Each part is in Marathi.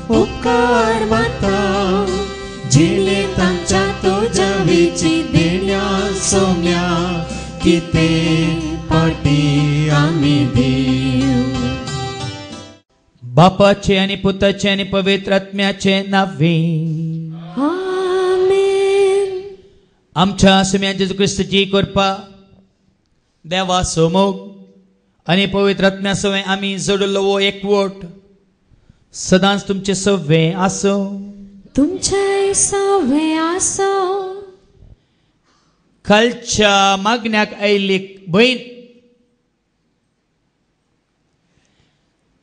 उपकार माता जिले तांच्या तुझ्या विची देण्या सोम्या किते पाटी आम्ही देऊ. बापाचे आणि पुताचे आणि पवित्र आत्म्याचे नावे. आमेन. आमच्या सम्या जेजू ख्रिस्ताची कृपा देवा सोमोग आणि पवित्र आत्म्या सवय आम्ही जोडलो एकवट सदांच तुमचे सवे आसो. तुमचे सवे आसो. कालच्या मागण्याक आयली बहीण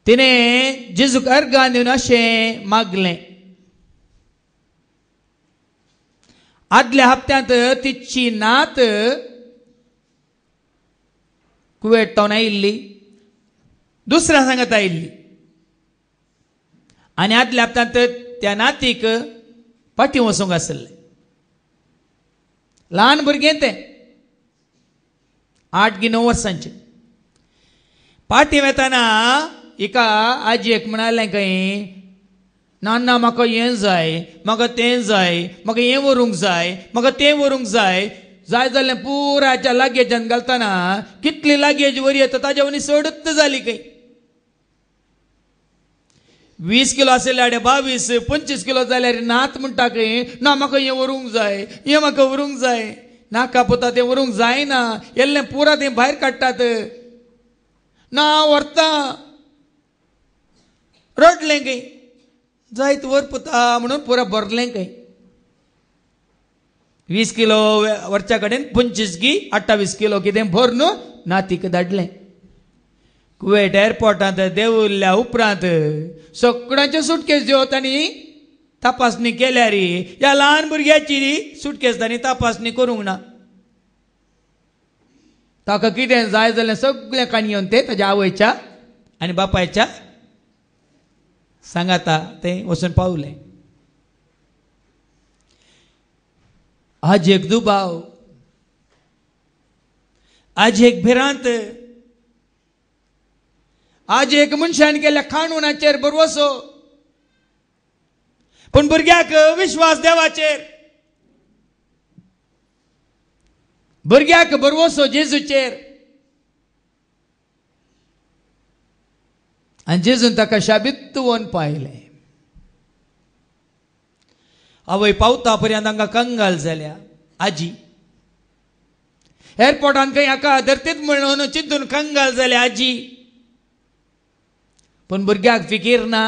तिने जेजूक अर्गां दिवन अशें मागलें. आदल्या हप्त्यांत तिची नात कुवेट तावन आयिल्ली, दुसऱ्या सांगत आयिल्ली आनी आदल्या हप्त्यांत त्या नातीक पाटी वचूंक आसलें. ल्हान भुरगें तें 8 की 9 वर्सांचें. पाटी वेताना एका आजयेक म्हणालें खंय, नाना म्हाका हें जाय, म्हाका तें जाय, म्हाका हें व्हरूंक जाय, म्हाका तें व्हरूंक जाय. जाय जाल्यार पुराच्या लागेजान घालतना कितली लागेज वरी येता ताच्या वनी सडत जाली खंय. 20 किलो आसले 22-25 किलो जाल्यार नात म्हणटा खंय, ना म्हाका हें व्हरूंक जाय, हें म्हाका व्हरूंक जाय. नाका पुता तें व्हरूंक जायना, येल्लें पुरा तें भायर काडटात. ना व्हरता. रडलें खंय, जायत व्हर पुता म्हणून पुरा भरलें खंय. 20 किलो वरच्या कडेन 25 की 28 किलो कितें भरून नातीक धाडलें. कुवेट एअरपोर्टांत देवुल्ल्या उपरांत सगळ्यांचे सुटकेस दिवं तांणी तपासणी केल्यार ह्या ल्हान भुरग्याची सुटकेस तांणी तपासणी करूंक ना. ताका कितें जाय जाल्यार सगळें काणयोन तें ताच्या आवयच्या आनी बापायच्या सांगाता तें वचून पावलें. आज एक दुबाव, आज एक भिरांत, आज एक मनशान केल्या काणुनाचेर भरवसो, पण भुरग्याक विश्वास देवाचेर, भुरग्याक भरवसो जेजूचेर. आनी जेजून ताका शाबीत वन पायलें. आवय पावता पर्यंत हांगा कंगाल जाल्या. आजी एअरपोर्टान खंय हाका धरतीत म्हणून चिंतून कंगाल जाल्या आजी. पण भुरग्याक फिकीर ना,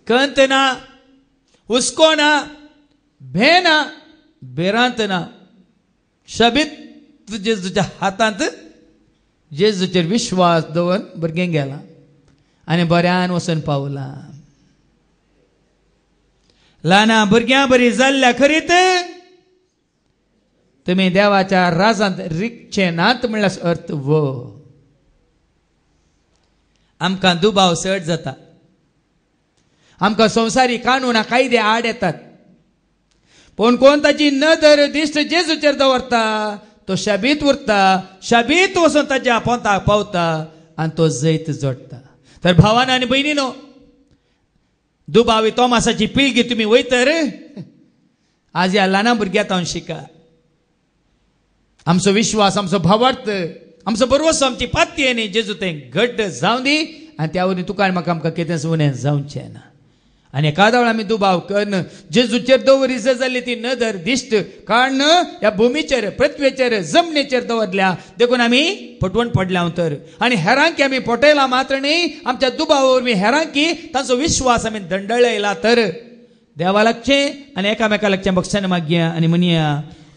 कंत ना, हुस्को ना, भे ना, भिरांत ना. शाबीत जेजूच्या हातांत जेजूचेर विश्वास दवरून भुरगें गेलां आनी बऱ्यान वचून पावलां. ल्हाना भुरग्यां बरी जाल्ल्या खरीत तुमी देवाच्या राजांत रिगचे नात म्हणल्यार अर्थ वो. आमकां दुबाव चड जाता, आमकां संवसारी कानूना कायदे आड येतात, पण कोण ताची नदर दिश्ट जेजूचेर दवरता तो शाबीत उरता, शाबीत वचून ताच्या पोंताक पावता आनी तो जैत जोडटा. तर भावान आनी भयणीनो, दुबावी तोमासाची पिळगी तुम्ही वयतर आज ह्या ल्हाना भुरग्यां तावन शिका. आमचो विश्वास, आमचो भावार्थ, आमचो बरोवसो, आमची पाती न्ही जेजू तें घट्ट जावं दी आनी त्या वरवीं तुका म्हाका आमकां कितेंच उणें जावचें ना. आनी एकाद वेळ आमी दुबाव करन जेजूचेर दवरी जाली ती नदर दिश्ट काडन ह्या भुमीचेर, पृथ्वेचेर, जमनीचेर दवरल्या देखून आमी फटवून पडल्या तर. आनी हेरांकी आमी फटयला मात्र न्ही, आमच्या दुबावा वरवीं हेरांकी तांचो विश्वास आमी दंडळयला तर देवा लागचें आनी एकामेका लागचें बक्षान मागया आनी म्हणया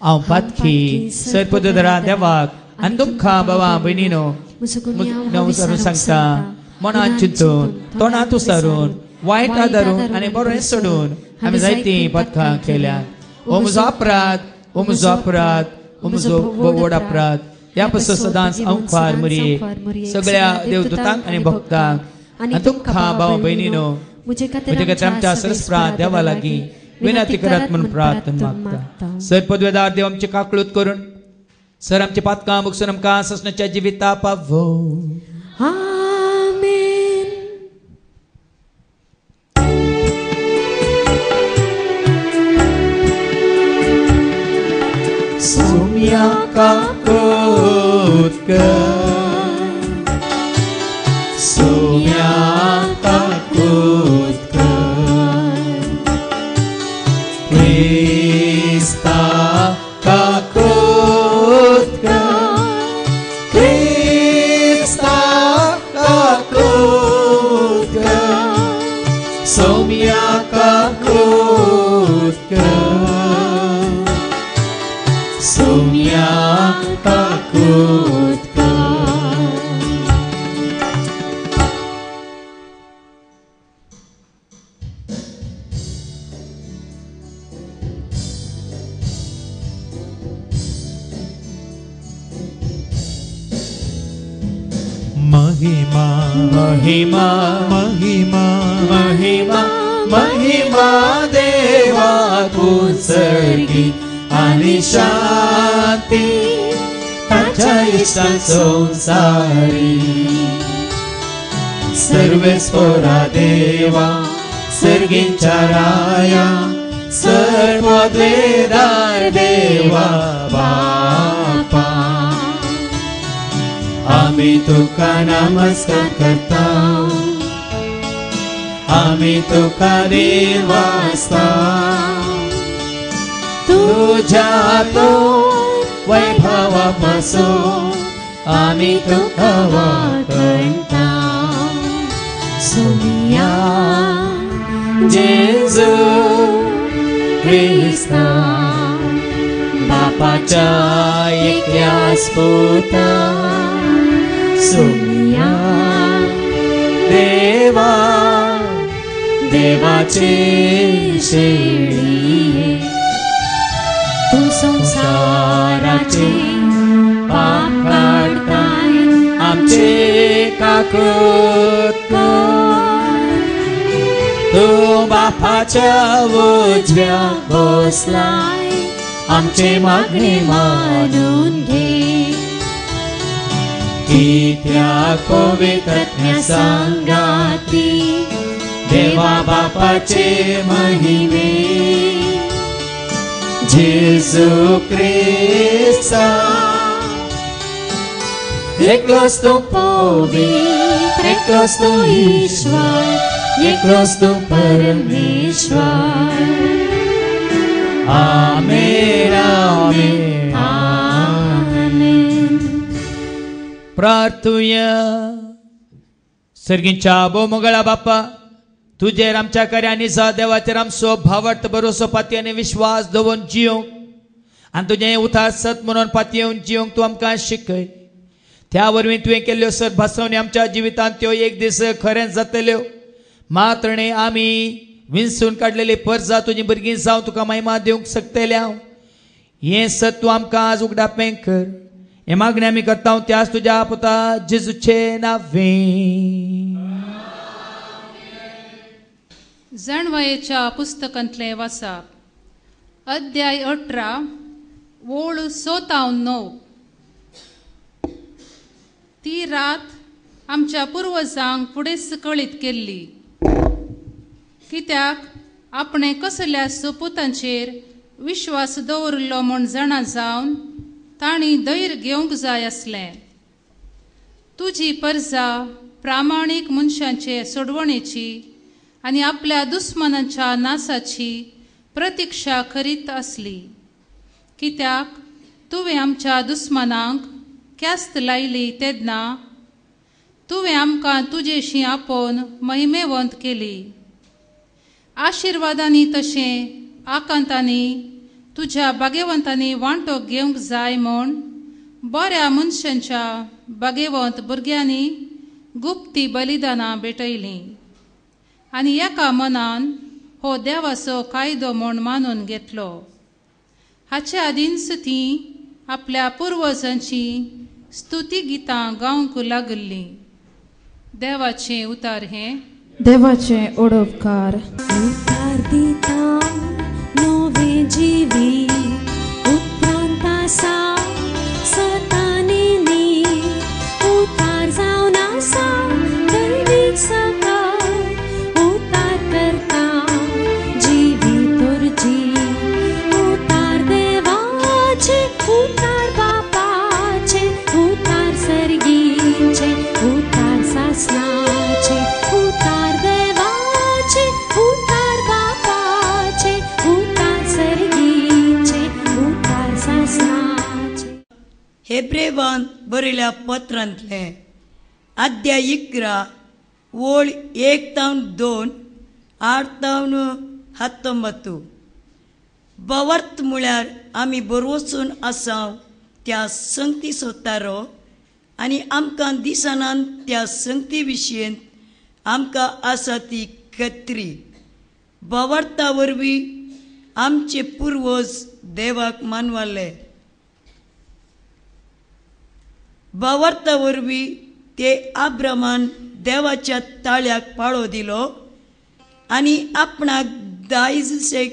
हांव पातकी सरपदरा देवाक आनी तुमकां बाबा भयणीनो सांगता, मनांत चिंतून, तोंडांत उसारून, वायट आदारून आनी बरें सोडून आमी जायतीं पथकां केल्या. हो म्हजो अपराध, हो म्हजो अपराध, हो म्हजो व्हड अपराध. ह्या पासून सदांच अंफार मरी सगळ्या देवदूतांक आनी भक्तांक आनी तुमकां भाव भयणीनो म्हजे खातीर आमच्या सरस्प्रात देवा लागीं विनंती करात म्हणून प्रार्थना मागता. सर पदवेदार देव आमची काकळूत करून सर आमची पातकां बगसून आमकां ससनाच्या जिविता पावो. आमेन. सौम्याका कर, सौम्याका कर, क्रिस्ता का कर, क्रिस्ता का कर, सौम्याका कर, सौम्याका कर. महिमा महिमा महिमा महिमा महिमा देवा कुसर्गी आणि शांती ताच्या इष्टां संसारी. सर्वेस्परा देवा सर्गींच्या राया सर्वोद्वेदार देवा बापा. आम्ही तुका नमस्कार करता, आम्ही तुका देवास्ता. तुझ्या तो वैभवापासून आम्ही तुका वाकणता. सौम्या जेजू ख्रिस्ता बापाच्या एकट्याच पुता. सौम्या देवा देवाचे शेळी, तू संसाराचे पाप काढताय आमचे काकूत कर. तू बापाच्या उजव्या बसलाय आमचे मागणे मानून घे. कित्या पवित्र संगाती देवा बापाचे महिमे. जेजू ख्रिस्ता एकलोच तू पवित्र, एकलोच तू ईश्वर, एकलोच तू परमेश्वर. आमेन आमेन आमेन. प्रार्थूया. सर्गींच्या बोमोगळा बाप्पा, तुझे आमच्या कार्यानी सह देवाचेर आमचो भावार्थ भरोसो पाती आनी विश्वास दवरून जियोंक आनी तुझे उतार सत म्हणून पातयेवन जियोंक तूं आमकां शिकय. त्या वरवीं तुवें केल्ल्यो सर भासवणी आमच्या जिवितांत त्यो एक दीस खरें जातल्यो. मात्र आमी विंसून काडलेली परजा तुजी भुरगीं जावं तुका महिमा दिवंक शकतले. हें सत तूं आमकां आज उगडापें कर. हे मागणी आमी करता त्याच तुज्या पुता जेजूचे नांवें. जणवयेच्या पुस्तकांतले वाचप. अध्याय 18 ओळ 97. ती रात आमच्या पुर्वजांक फुडें सकळीत केल्ली, कित्याक आपणे कसल्या सुपुतांचेर विश्वास दवरलो म्हूण जाणा जावन तांणी धैर्य घेवंक जाय आसलें. तुजी परजा प्रामाणीक मनशांचे सोडवणेची आनी आपल्या दुस्मनांच्या नासाची प्रतिक्षा करीत आसली. कित्याक तुवें आमच्या दुस्मनांक क्यास्त लायली तेन्ना तुवें आमकां तुजेशी आपोवन महिमेवंत केली. आशिर्वादांनी तशें आकांतांनी तुज्या बागेवंतांनी वांटो घेवंक जाय म्हूण बऱ्या मनशांच्या बागेवंत भुरग्यांनी गुप्ती बलिदानां भेटयलीं आनी एका मनान हो देवाचो कायदो म्हूण मानून घेतलो. हाचे आदींच तीं आपल्या पुर्वजांची स्तुती गितां गावंक लागलीं. देवाचें उतार हें. देवाचे ओडोपकार. उतार दिता नवे जिवी उत्क्रांत आसा सतानी उतार जावन आसा दैवीक सकाळ. उतार करता जिवी तोरची उतार देवाचे उतार एब्रेवान बरयल्या पत्रांतले अध्याय 11 ओळ 1-2 8-19 बवर्त म्हळ्यार आमी बरोवचून आसाव त्या संगती सोदतारो आनी आमकां दिसनान त्या संगती विशीं आमकां आसा ती खत्री. बवर्ता वरवीं आमचे पुर्वज देवाक मानवाले. बवर्ता वरवीं ते आब्रामान देवाच्या ताळ्याक पाळो दिलो आनी आपणाक दायजशेक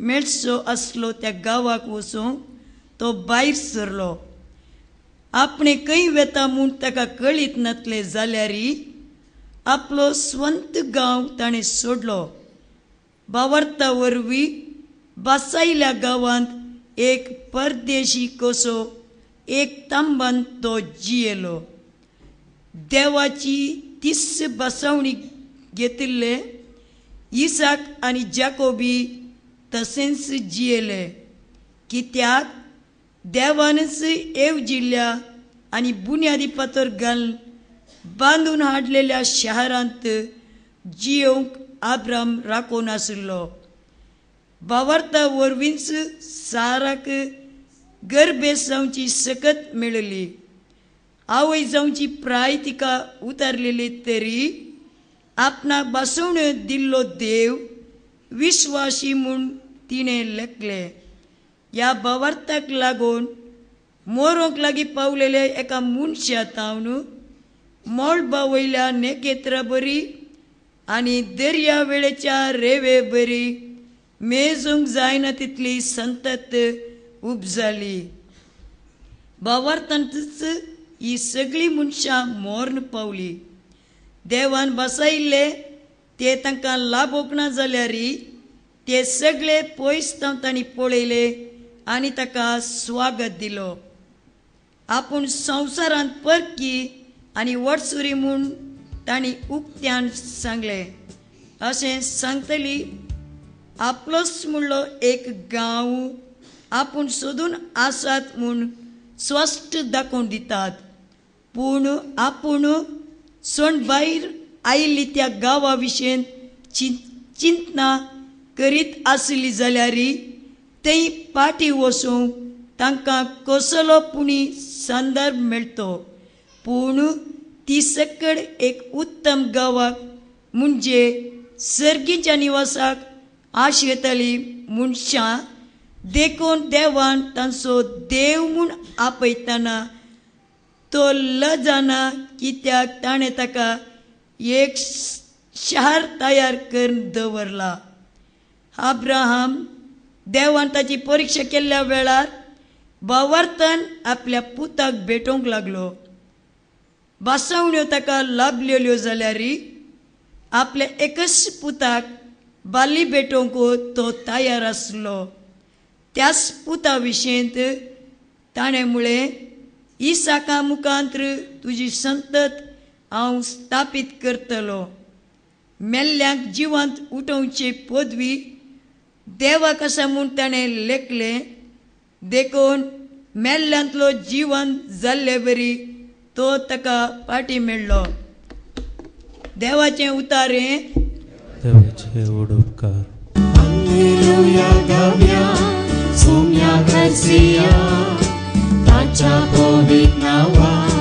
मेळचो आसलो त्या गांवाक वचूंक तो भायर सरलो. आपणे खंय वेता म्हूण ताका कळीत नासले जाल्यारय आपलो स्वंत गांव ताणें सोडलो. बावर्ता वरवीं बसायल्या गांवांत एक परदेशी कसो एक तांबान तो जियेलो. देवाची 30 बसावणी घेतिल्ले इसाक आनी जाकोबी तशेंच जियेले, कित्याक देवानच येवजिल्ल्या आनी बुन्यादी फातर घालून बांदून हाडलेल्या शारांत जियोंक आब्राम राखो नासलो. बावर्ता वरवींच साराक गर्भे जावची सकत मेळली. आवय जावची प्राय तिका उतारलेली तरी आपणाक बसवण्यो दिल्लो देव विश्वासी म्हूण तिणें लेखले. ह्या बवर्ताक लागून मोरोंक लागीं पावलेले एका मनशा तावन मोळबा वयल्या नेकेत्रां बरी आनी दर्या वेळेच्या रेवे बरी मेजूंक जायना तितली संतत उपजाली. बवर्तांतच ही सगळीं मनशां मोर्न पावली. देवान बसयल्ले ते तांकां लाभोक ना जाल्यारय ते सगळे पयस तांणी पळयले आनी ताका स्वागत दिलो. आपूण संवसारांत परकी आनी वटसुरी म्हूण तांणी उक्त्यान सांगलें. अशें सांगतली आपलोच म्हणलो एक गांव आपूण सोदून आसात म्हूण स्पश्ट दाखोवन दितात. पूण आपूण सोण भायर आयिल्ली त्या गांवा विशीं चिंतना करीत आसली जाल्यारय थंय पाटी वचूंक तांकां कसलो पुणी संदर्भ मेळटो. पूण ती सकड एक उत्तम गांवाक म्हणजे सर्गीच्या निवासाक आशेतली मनशां देखून देवान तांचो देव म्हूण आपयतना तो लजाना, कित्याक ताणें ताका एक शार तयार करून दवरला. अब्राहम देवान ताची परीक्षा केल्ल्या वेळार बवर्तान आपल्या पुताक भेटोवंक लागलो. बसावण्यो ताका लाभलेल्यो जाल्यारय आपल्या एकच पुताक बाली भेटोवंक तो तयार आसलो. त्याच पुता विशीं ताणें म्हळें, इसाका मुखांत्र तुजी संतत हांव स्थापीत करतलो. मेल्ल्यांक जिवंत उठोवचे पदवी देवाक आसा म्हूण ताणें लेखलें. देखून मेल्ल्यांतलो जिवंत जाल्ले बरी तो ताका पाटी मेळ्ळो. देवाचें उतारें. देवाचे उडोवकार. Alleluia गावया सोम्या घरसिया ताच्या पवित्र नांवान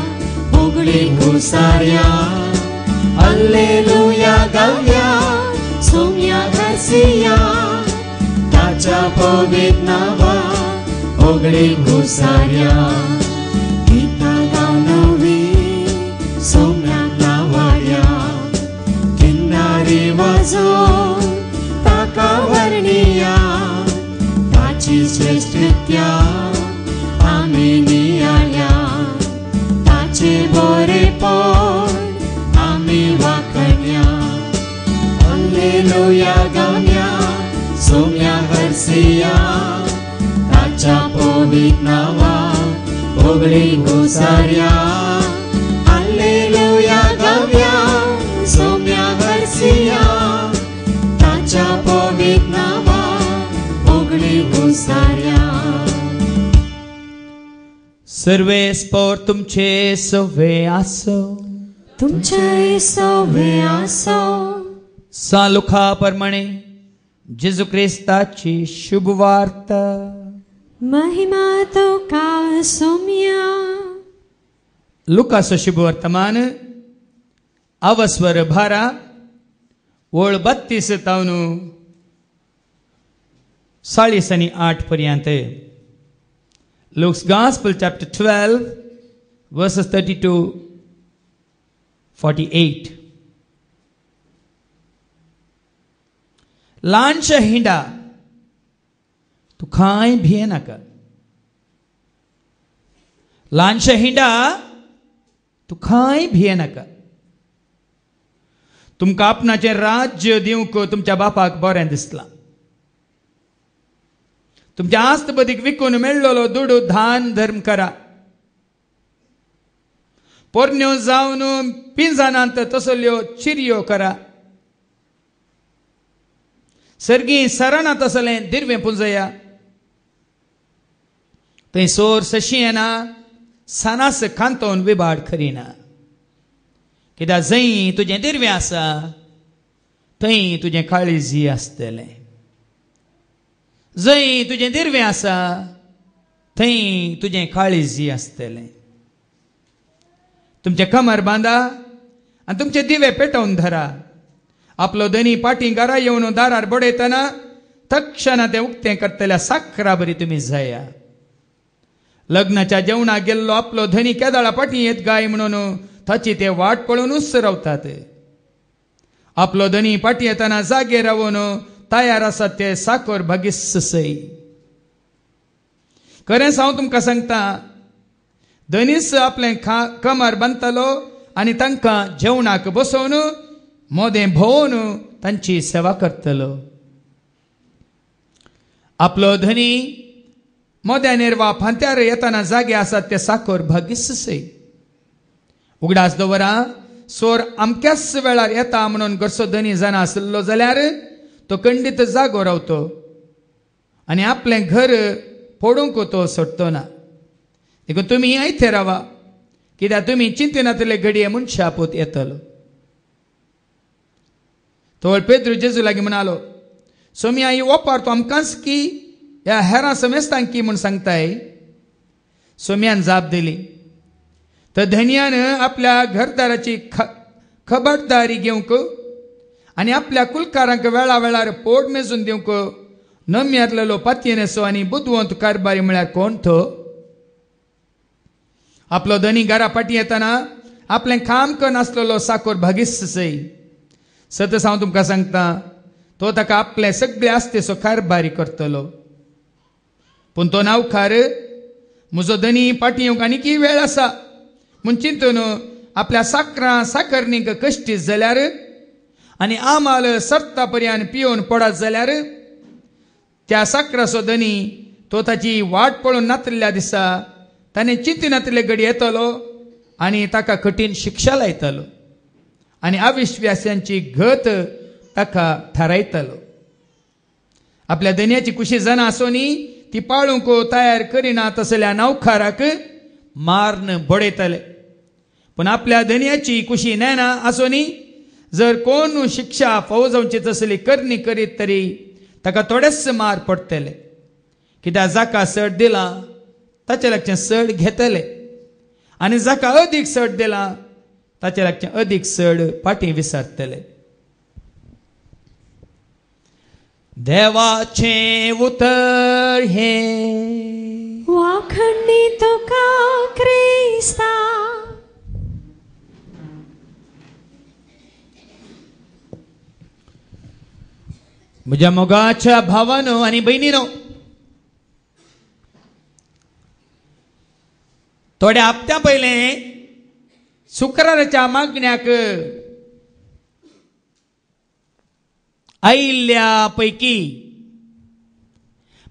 उगडी घुसारया. Alleluia गावया सोम्या घरसिया ताच्या पवित्र नांवान उगडी घुसारया. गितां गावन नवी सोम्याक नांवाडया. किन्नारी वाजोवन ताका वर्णिया. ताची श्रेष्ठत्या आमी नियाळ्या. ताचे बरेपण आमी वाखणया. Alleluia गावया सोम्या हरसिया ताच्या पवित्र नांवान उगडी घुसारया. Alleluia गावया सोम्या हरसिया ताच्या पवित्र नांवान उगडी घुसारया. सर्वे स्पोर तुमचे सवे आसो, तुमचे सवे आसो. सालुखा प्रमाणे जेजू क्रिस्ताची शुभ वार्ता. महिमा तुका सौम्या. लुकाचं शुभ वर्तमान अवस्वर 12 ओळ 32 तावन 40 पर्यंत. Luke's Gospel chapter 12 verses 30 to 48. ल्हानशा हिंडा, तू कांय भिये नाका. ल्हानशा हिंडा, तू कांय भिये नाका. तुमकां आपणाचें राज्य दिवंक तुमच्या बापाक बरें दिसलां. तुमच्या आस्त बदीक विकून मेळ्ळलो दूड दान धर्म करा. पोरण्यो जावन पिंजानांत तसल्यो चिरयो करा. सर्गी सराना तसलें दिर्वें पुंजया. थंय सोर सशी येना, सानास कांतोवन विबाड करिना. कित्याक जंय तुजें दिर्वें आसा थंय तुजें काळजी आसतलें. जंय तुजें दिर्वें आसा थंय तुजें काळजी आसतलें. तुमचे कमर बांदा आनी तुमचे दिवे पेटोवन धरा. आपलो धनी पाटी घरा येवन दारार बडयतना तक्षण तें उक्तें करतल्या साखरा बरी तुमी जाया. लग्नाच्या जेवणाक गेल्लो आपलो धनी केदाळा पाटी येत गाय म्हणून ताची ते वाट पळोवनूच रावतात. आपलो धनी पाटी येतना जागे रावून तयार आसात ते साखर भागीस सई. खरेंच हांव तुमकां सांगता, धनीस आपलें कमर बांदतलो आनी तांकां जेवणाक बसोवन मोदें भोवून तांची सेवा करतलो. आपलो धनी मोद्यानेर वा फांत्यार येतना जागे आसात ते साखर भागीस सई. उगडास दवरा, सोर अमक्याच वेळार येता म्हणून घरचो धनी जाणा आसलो जाल्यार तो खंडीत जागो रावतो आनी आपलें घर फोडूंक तो सोडतो ना. देखून तुमी आयथे रावा, कित्याक तुमी चिंतिनातले घडये मनशा आपूत येतलो. तो पेद्रू जेजू लागीं म्हणालो, सोम्या ही ओपार तूं आमकांच की ह्या हेरां समेस्तांक की म्हूण सांगताय. सोम्यान जाप दिली. तर धन्यान आपल्या घरदाराची खबरदारी घेवंक आनी आपल्या कुलकारांक वेळा वेळार पोट मेजून दिवंक नम्यातलो पातयेनेसो आनी बुदवंत कारभारी म्हळ्यार कोण तो. आपलो धनी घरा पाटी येतना आपलें काम करनासलेलो साखर भागीस सई. सतस हांव तुमकां सांगता, तो ताका आपले सगळे आस्तेचो कारभारी करतलो. पूण तो नावकार म्हजो धनी पाटी येवंक आनीक वेळ आसा म्हूण चिंतून आपल्या साखरणीक कश्टी जाल्यार आनी आमाल सर्ता पर्यंत पियोवन पडत जाल्यार त्या साखराचो धनी तो ताची वाट पळोवन नातल्या दिसा ताणें चिंतिनातले घडी येतलो आनी ताका कठीण शिक्षा लायतलो आनी अविश्वासांची घत ताका थारायतलो. आपल्या धन्याची कुशी जाणा आसोनी ती पाळूंक तयार करिना तसल्या नावकाराक मारन बडयतले. पूण आपल्या धन्याची कुशी नेना आसोनी जर कोण शिक्षा फौजांची तसली करणी करीत तरी ताका थोडेच मार पडटले. कित्याक जाका सड दिला ताचे लागचें सड घेतले आनी जाका अदीक सड दिला ताचे लागचें अदीक सड पाटी विसरतले. देवाचें उतर हे वाखणी तुका क्रिस्ता. म्हज्या मोगाच्या भावानो आनी भयणीनो, थोड्या हप्त्या पयलें शुक्राराच्या मागण्याक आयिल्ल्या पैकी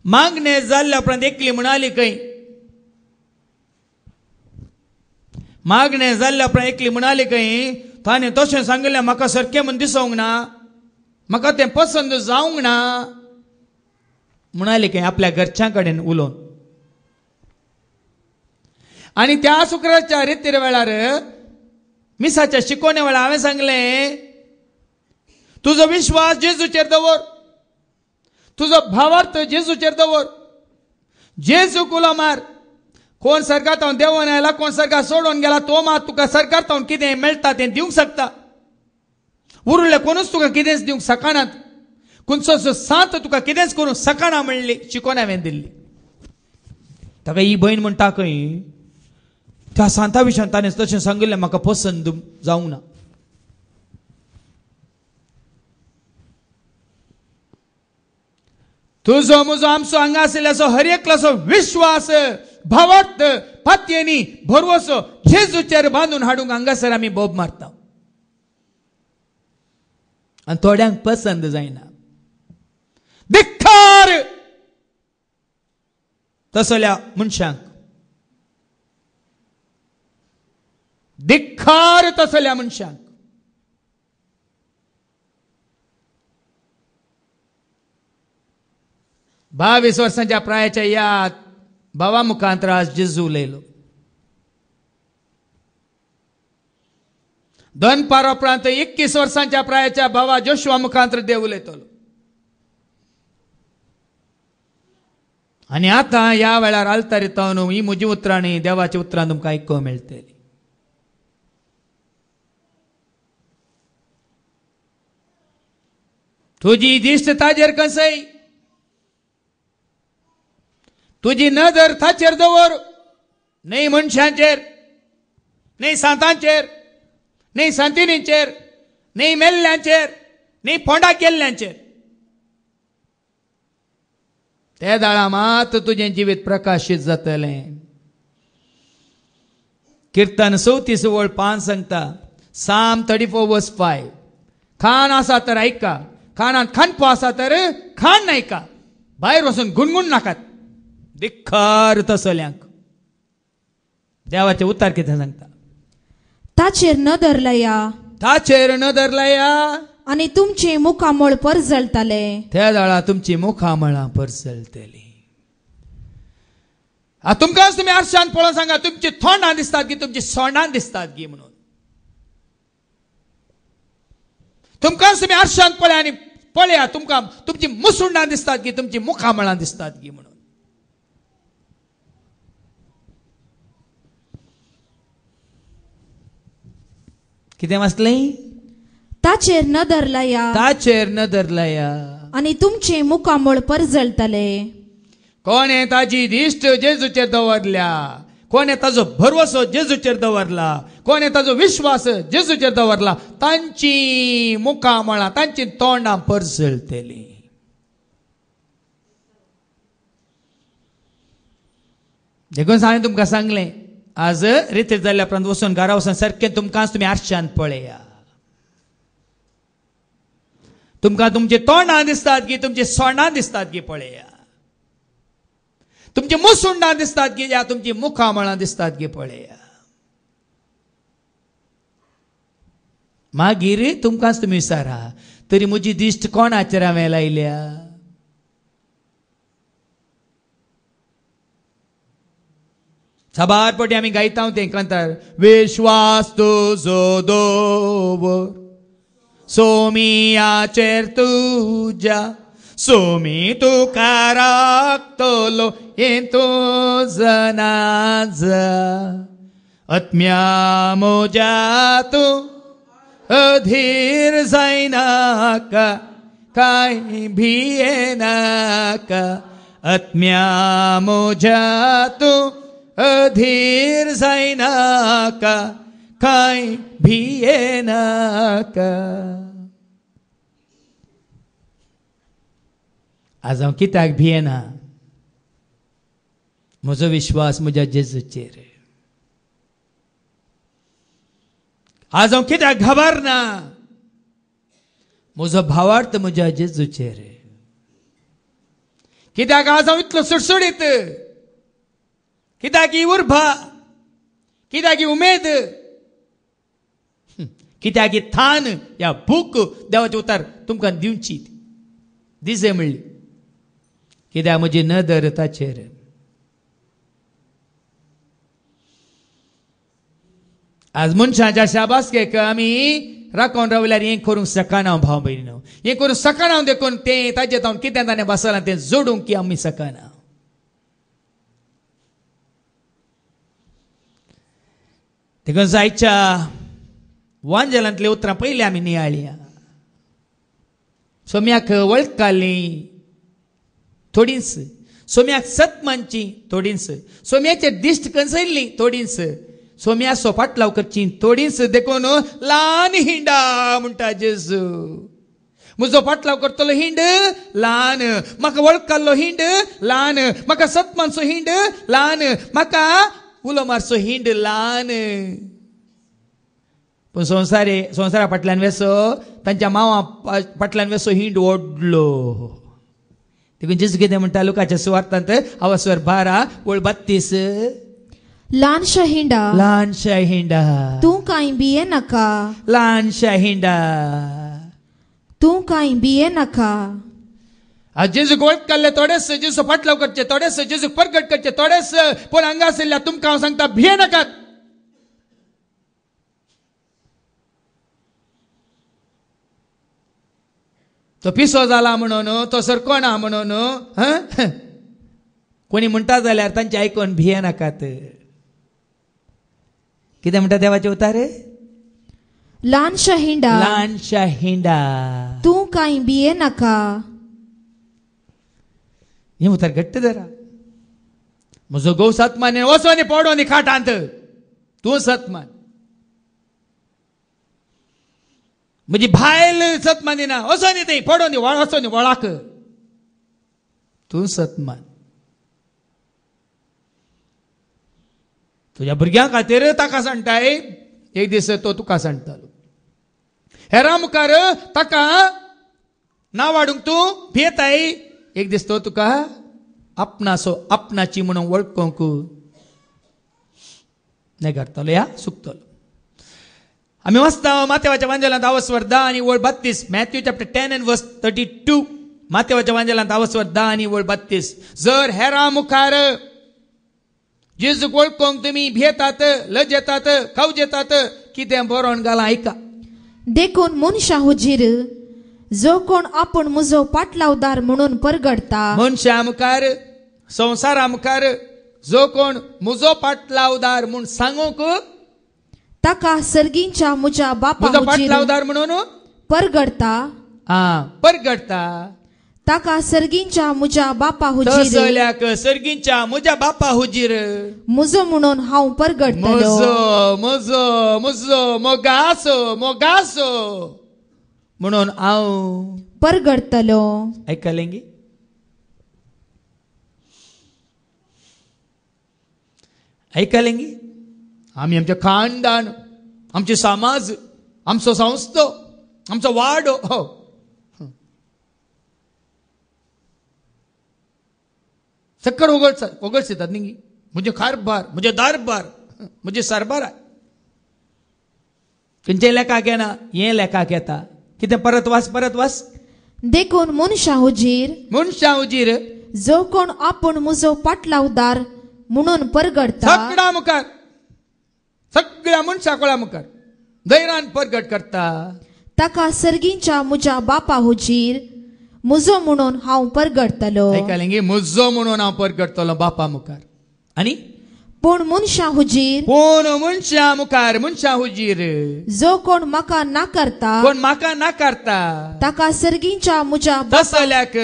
मागणे जाल्ल्या उपरांत एकली म्हणाली खंय मागणे जाल्ल्या उपरांत एकली म्हणाली खंय ताणें तशें सांगलें म्हाका सारकें म्हूण दिसोंक ना, म्हाका तें पसंद जावंक ना म्हणाली खंय आपल्या घरच्यां कडेन उलोवन. आणि त्या शुक्राच्या रितीर वेळार मिसाच्या शिकवणे वेळा हांवें सांगलें तुजो विश्वास जेजूचेर दवर, तुजो भावार्थ जेजूचेर दवर, जेजू गुलामार. कोण सरकारांत देवून आयला, कोण सरकार सोडून गेला, तो मात तुका सरकारांत कितें मेळटा तें दिवंक शकता. उरले कोणूच तुका कितेंच दिवंक शकनात. खंयचो सांत तुका कितेंच करूंक शकना म्हणली शिकोवन हांवें दिल्ली. ताका ही भयण म्हणटा खंय त्या सांता विशयान ताणें तशें सांगिल्लें म्हाका पसंद जावंक ना. तुजो म्हजो आमचो हांगा आशिल्ल्याचो हर एकल्याचो विश्वास, भावार्थ, पातयेनी भरवसो जेजूचेर बांदून हाडूंक हांगासर आमी बोब मारता. आनी थोड्यांक पसंद जायना. धिक्कार तसल्या मनशांक, धिक्कार तसल्या मनशांक. 22 वर्सांच्या प्रायाच्या या भावा मुखांतर आज जेजू उलयलो. दनपारा उपरांत 21 वर्सांच्या प्रायाच्या भावा जोशुआ मुखांतर देव उलयतलो. आणि आता या वेळार आल्तारीत तावन ही म्हजी उतरां देवाची उतरां तुमकां आयकूंक मेळटली. तुजी दिश्ट ताजेर कसय, तुजी नदर ताचेर दवर, न्हय मनशांचेर, न्हय सांतांचेर, न्हय सांतिनींचेर, न्हय मेल्ल्यांचेर, न्हय फोंडा केल्ल्यांचेर. त्या दाळा मात तुजें जिवीत प्रकाशीत जातलें. कीर्तन 34:5 सांगता, Psalm 34:5, खाण आसा तर ऐका, खाणांत खाणपो आसा तर खाण ऐका, भायर वचून गुणगुण नाकात. धिक्कार तसल्यांक. देवाचे उतार कितें सांगता? ताचेर नदर लाया, ताचेर नदर लाया आनी तुमची मुखामळ परजळटले. त्या दाळा तुमची मुखामळां परजळटली. तुमकां तुमी आरशांत पळोवन सांगा, तुमची थोंडां दिसतात की तुमची सोंडां दिसतात गी म्हणून. तुमकां तुमी आरशांत पळया आनी पळया तुमकां तुमची मुसुंडां दिसतात की तुमची मुखामळां दिसतात गी म्हणून. कितें वाचलें? ताचेर नदर लाया, ताचेर नदर लाया आनी तुमचे मुखामळ परजळटले. कोणे ताजी दिश्ट जेजूचेर दवरल्या, कोणे ताजो भरवसो जेजूचेर दवरला, कोणे ताजो विश्वास जेजूचेर दवरला, तांची मुखामळां, तांची तोंडां परजळटलीं. देखून हांवें तुमकां सांगलें, आज रितीर जाल्ल्या उपरांत वचून घरा वचून सारकें तुमकांच तुमी आरशांत पळया. तुमकां तुमची तोंडां दिसतात की तुमची सोंडां दिसतात की पळया. तुमची मुसुंडां दिसतात की या तुमची मुखामळां दिसतात की पळया. मागीर तुमकांच तुमी विचारा, तरी म्हजी दिश्ट कोणाचेर हांवें लायल्या? साबार पटी आमी गायता तें कांतार, विश्वास तुजो दवर सोमियाचेर तुज्या, सोमी तुका राखतलो हें तुजो नाज. आत्म्या म्हज्या तूं अधीर जायनाका, कांय भियेनाका. आत्म्या म्हज्या तूं अधीर जायनाका, कांय भियेनाका. आज हांव कित्याक भियेना? म्हजो विश्वास म्हज्या जेजूचेर. आज हांव कित्याक घाबरना? म्हजो भावार्थ म्हज्या जेजूचेर. कित्याक आज हांव इतलो सुटसुडीत? कित्याक ही उर्बा? कित्याक ही उमेद? कित्याक ही थान, या भूक देवाचे उतार तुमकां दिवची दिसे म्हणली. कित्याक म्हजी नदर ताचेर. आज मनशाच्या शाबासकेक आमी राखून रावल्यार हें करूंक शकना भाव भयणीनो. हें करूंक शकना देखून तें ताजें जावन कितें ताणें बसलां तें जोडूंक की आमी शकना. देखून जायच्या वांजेलांतली उतरां पयलीं आमी नियाळया. सोम्याक वळखली थोडींच, सोम्याक सतमानची थोडींच, सोम्याचे दिश्ट कंसयल्ली थोडींच, सोम्या सोपाटलाव करची थोडींच देखून ल्हान हिंडा म्हणटा जेजू. म्हजो पाटलाव करतलो हिंड ल्हान, म्हाका वळखलो हिंड ल्हान, म्हाका सतमानचो हिंड ल्हान, म्हाका उलो मारचो हिंड ल्हान. पण संवसारा फाटल्यान वेसो तांच्या मांवा फाटल्यान वेसो हिंड व्हडलो. देखून जेजू कितें म्हणटा लुकाच्या सुवार्तांत 12:32 ल्हानशा हिंडा, ल्हानशा हिंडा, तूं कांय भिये नाका, ल्हानशा हिंडा, तूं कांय भिये नाका. आज जेजूक वळखले थोडेच, जेजू फाटलाव करचे थोडेच, जेजूक परगट करचे थोडेच, पण हांगा आशिल्ल्या तुमकां हांव सांगता भिये नाकात. तो पिसो जाला म्हणून, तो सरको ना म्हणून कोणी म्हणटा जाल्यार तांचे आयकून भिये नाकात. कितें म्हणटा देवाचे उतार? ल्हानशा हिंडा, ल्हानशा हिंडा, तूं कांय भिये नाका. हे उतार घट्ट धरा. म्हजो घोव सतमान वचो न्ही पडो न्ही खाटांत, तूं सतमान. म्हजी भायल सतमानी ना, वचो न्ही थंय पडो न्ही, वचो न्ही वळाक, तूं सतमान. तुज्या भुरग्यां खातीर ताका सांगताय, एक दीस तो तुका सांगतालो. हेरां मुखार ताका नांव वाडूंक तूं भियेताय, एक दीस तो तुका आपणाचो आपणाची म्हणून वळखूंक नेगारतलो या सुकतलो. आमी वाचता माथेवाच्या वांजेलांत 10:10 मॅथ्यू चॅप्टर 10:32. माथेवाच्या वांजेलांत 10:10 जर हेरां मुखार जेजूक वळखूंक तुमी भियेतात, लज येतात, खावज येतात, कितें बरोवन घाला आयका. देखून मनशा हुजीर जो कोण आपूण म्हजो पाटलावदार म्हणून परगडता, मनशा मुखार, संवसारा मुखार जो कोण म्हजो पाटलावदार म्हूण सांगूंक, ताका सर्गींच्या म्हज्या बापा म्हजो हुजीर पाटलावदार म्हणून परगडता, परगडता, ताका सर्गींच्या म्हज्या बापा हुजीर, तसल्याक सर्गींच्या म्हज्या बापा हुजीर म्हजो म्हणून हांव परगडतलो. म्हजो म्हजो म्हजो मोगासो मोगासो म्हणून हांव परगडतलो. आयकलेंगी? आयकलेंगी? आमी आमचें खानदान, आमचे समाज, आमचो संस्थो, आमचो वाडो सक्कर वगळतात न्ही. म्हजे कारभार, म्हजे दारबार, म्हजे सरबार खंयचे लेखाक येना, हें लेखाक येता. कितें परत वास. देखून मनशा हुजीर जो कोण आपूण म्हजो पाटलावदार म्हणून परगडता, सगळ्या मुखार, सगळ्या मनशा कोळा मुखार धैर्यान परगट करता, ताका सर्गींच्या म्हज्या बापा हुजीर म्हजो म्हणून हांव परगडतलो. आयकलेंगी? म्हजो म्हणून हांव परगडतलो बापा मुखार. आनी पूण मनशा हुजीर, पूण मनशा मुखार, मनशा हुजीर जो कोण म्हाका नाकारता, कोण म्हाका नाकारता, ताका सर्गींच्या म्हज्या तसल्याक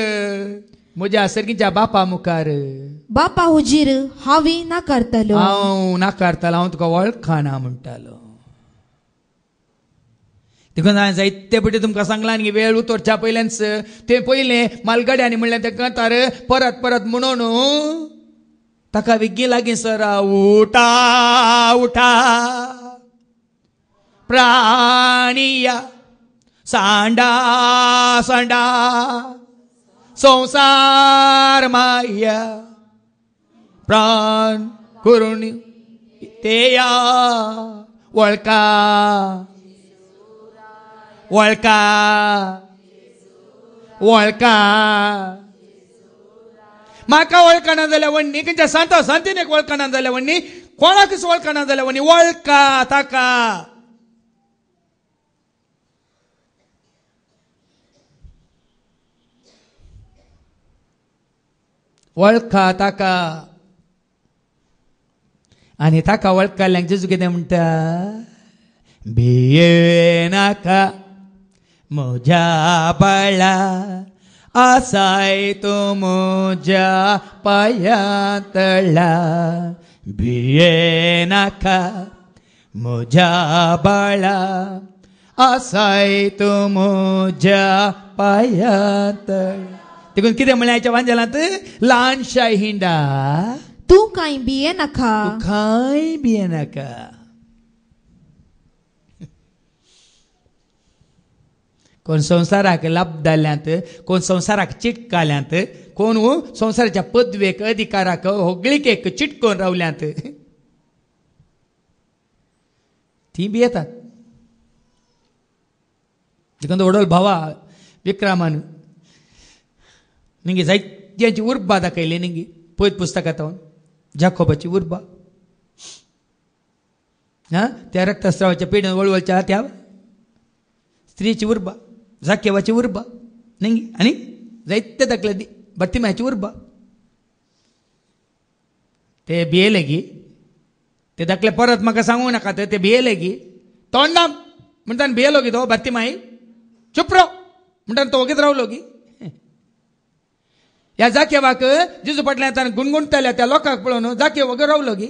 म्हज्या सर्गींच्या बापा मुखार बापा हुजीर हांवी नाकारतलो. हांव नाकारतालो, हांव तुका वळखना म्हणटालो. देखून हांवें जायते फावटी तुमकां सांगलां न्ही, वेळ उतरच्या पयल्याच ते पयलें मालगाड्यांनी म्हणलें तें कांतार परत परत म्हणून ताका विग्गी लागीं सरा. उठा उठा प्राणिया, सांडा सांडा संसार माया, प्राण करून तेया वळखा वळखा वळखा. म्हाका वळखना जाल्यार वण्णी, खंयच्या सांतीन एक वळखना जाल्यार वण्णी कोणाकच वळखना जाल्यार वणी वळखा ताका. वळखा ताका. आनी ताका वळखल्यांक जेजू कितें म्हणटा, भियेनाका म्हज्या बाळा, आसाय तूं म्हज्या पांयातळा. भियेनाका म्हज्या बाळा, आसाय तूं म्हज्या पांयातळा. देखून कितें म्हळ्यार हेच्या वांजेलांत, ल्हानशाय हिंडा, तूं कांय भियेनाका. कांय भियेनाका. कोण संवसाराक लाभदाल्यांत, कोण संवसाराक चिटकाल्यांत, कोण संवसाराच्या पदवेक अधिकाराक होगळीकेक चिटकोवन रावल्यांत, ती भियेतात. देखून वडोल भावा विक्रमान निंगी जायत्यांची उर्बा दाखयली. निंगी पयत पुस्तकांत जाकोबाची उर्बा, त्या रक्तस्रावाच्या पिड्यान वळवळच्या त्या स्त्रीची उर्बा, जाकेवाची उर्बा निंगी, आनी जायते दाखले बत्तिमाची उर्बा. ते भियेले गी, ते दाखले परत म्हाका सांगूं नाका. ते भियेले गी, तोंडा म्हणटा भियेलो गी तो बत्तिमाई, चुप राव म्हणटा तो वगीत रावलो गी. ह्या जाकेवाक जेजू फाटल्यान गुणगुणताल्या त्या लोकांक पळोवन जाके वगैरे रावलो गी.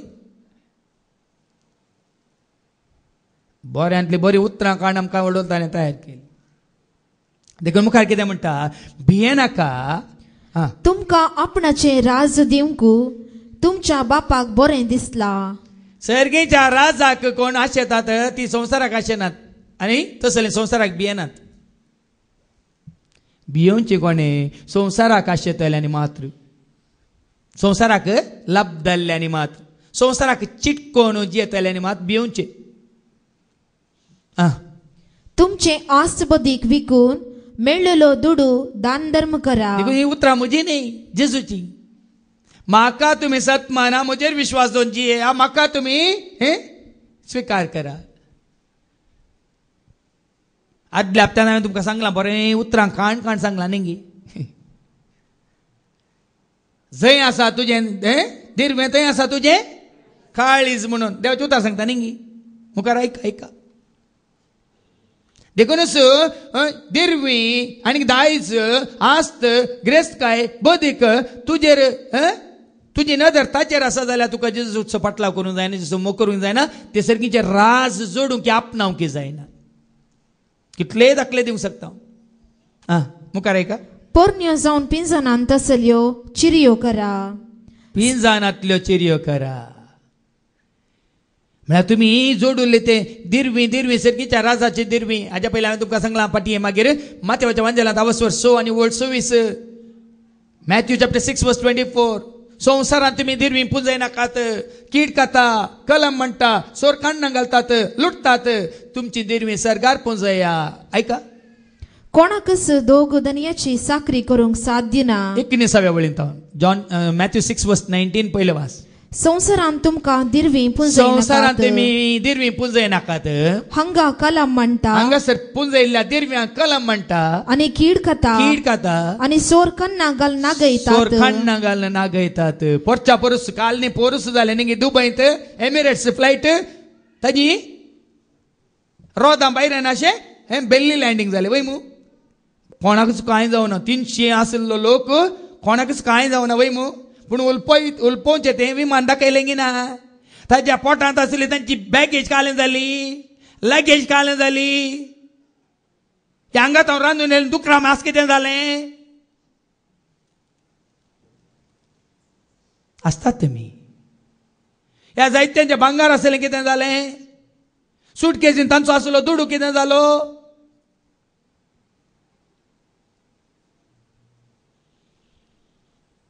बऱ्यांतली बरी उतरां काण आमकां वडोवन ताणें तयार केली. देखून मुखार कितें म्हणटा, भियेनाका. तुमकां आपणाचें राज दिवंक तुमच्या बापाक बरें दिसलां. सर्गेच्या राजाक कोण आशेतात ती संवसाराक आशेनात, आनी तसले संवसाराक भियेनात. भियोवची कोणे, संवसाराक आशेतल्यांनी मात्र, संवसाराक लाभदाल्ल्यांनी मात्र, संवसाराक चिटकोवन जियेतल्यांनी मात भियोवचे. तुमचे आस्तबदीक विकून मेळ्ळेलो दुडू दान धर्म करा. ही उतरां म्हजी न्ही, जेजूची. म्हाका तुमी सतमाना, म्हजेर विश्वास दवरून जिये, म्हाका तुमी स्विकार करा. आदल्या हप्त्यान हांवें तुमकां सांगलां बरें उतरां काण काण सांगलां न्ही. जंय आसा तुजें दिरवें थंय आसा तुजें काळीज म्हणून देवाचें उतर सांगता न्ही. मुखार ऐका. देखूनच दिरवी आनी दायज आस्त ग्रेस्तकाय बदीक तुजेर तुजी नदर ताचेर आसा जाल्यार तुका जेजूचो पाटलाव करूंक जायना, जेजू मोग करूंक जायना. ते सर्गीचे राज जोडूंक आपणावंक जायना. कितले दाखले दिवंक शकता. मुखार ऐका. पोरण्यो जावन पिंजनांत तसल्यो चिरयो करा. पिंजनांतल्यो चिरयो करा म्हळ्यार तुमी जोडूल्ले ते दिरवी सर्गीच्या राजाची दिरवी. हाच्या पयलीं हांवें तुमकां सांगलां पाटये. मागीर माथेवाच्या वांजेलांत 6 आनी 26 मॅथ्यू चॅप्टर 6:24. संवसारांत तुमी दिरवी पुंजय नाकात, कीड खाता, कलम म्हणटा, सोर काण्णां घालतात, लुटतात. तुमची दिरवी सरगार पुंजया. ऐका. कोणाकच दोग दनयाची साखरी करूंक साध्य ना. 19व्या वळींत मॅथ्यू 6:19 पयले वास. संवसारांत तुमकां दिरवी पुंजय संवसारांत तुमी दिरवी पुंजय नाकात. हांगा कलम म्हणटा, हांगासर पुंजयल्ल्या दिरव्यांक कलम म्हणटा, आनी कीड खाता, आनी सोर कन्ना घाल नागयतात. सोर कन्ना घाल नागयतात. पोरच्या पोरुस कालनी पोरुस जाले न्ही दुबयंत एमिरेट्स फ्लायट ताजी रोदां भायर अशें बेल्ली लँडींग जालें वय मू. कोणाकच कांय जावना. 300 आसलो लोक, कोणाकच कांय जावना वय मू. पूण उलपोवचें तें विमान दाखयलें गी ना. ताच्या पोटांत आसली तांची बॅगेज कालें जाली, लगेज कालें जाली. हांगा हांव रांदून येयलें दुकरां मास कितें जालें. आसतात तुमी. ह्या जायत्यांचें भांगार आसलें कितें जालें. सुटकेसीन तांचो आसलो दुडू कितें जालो.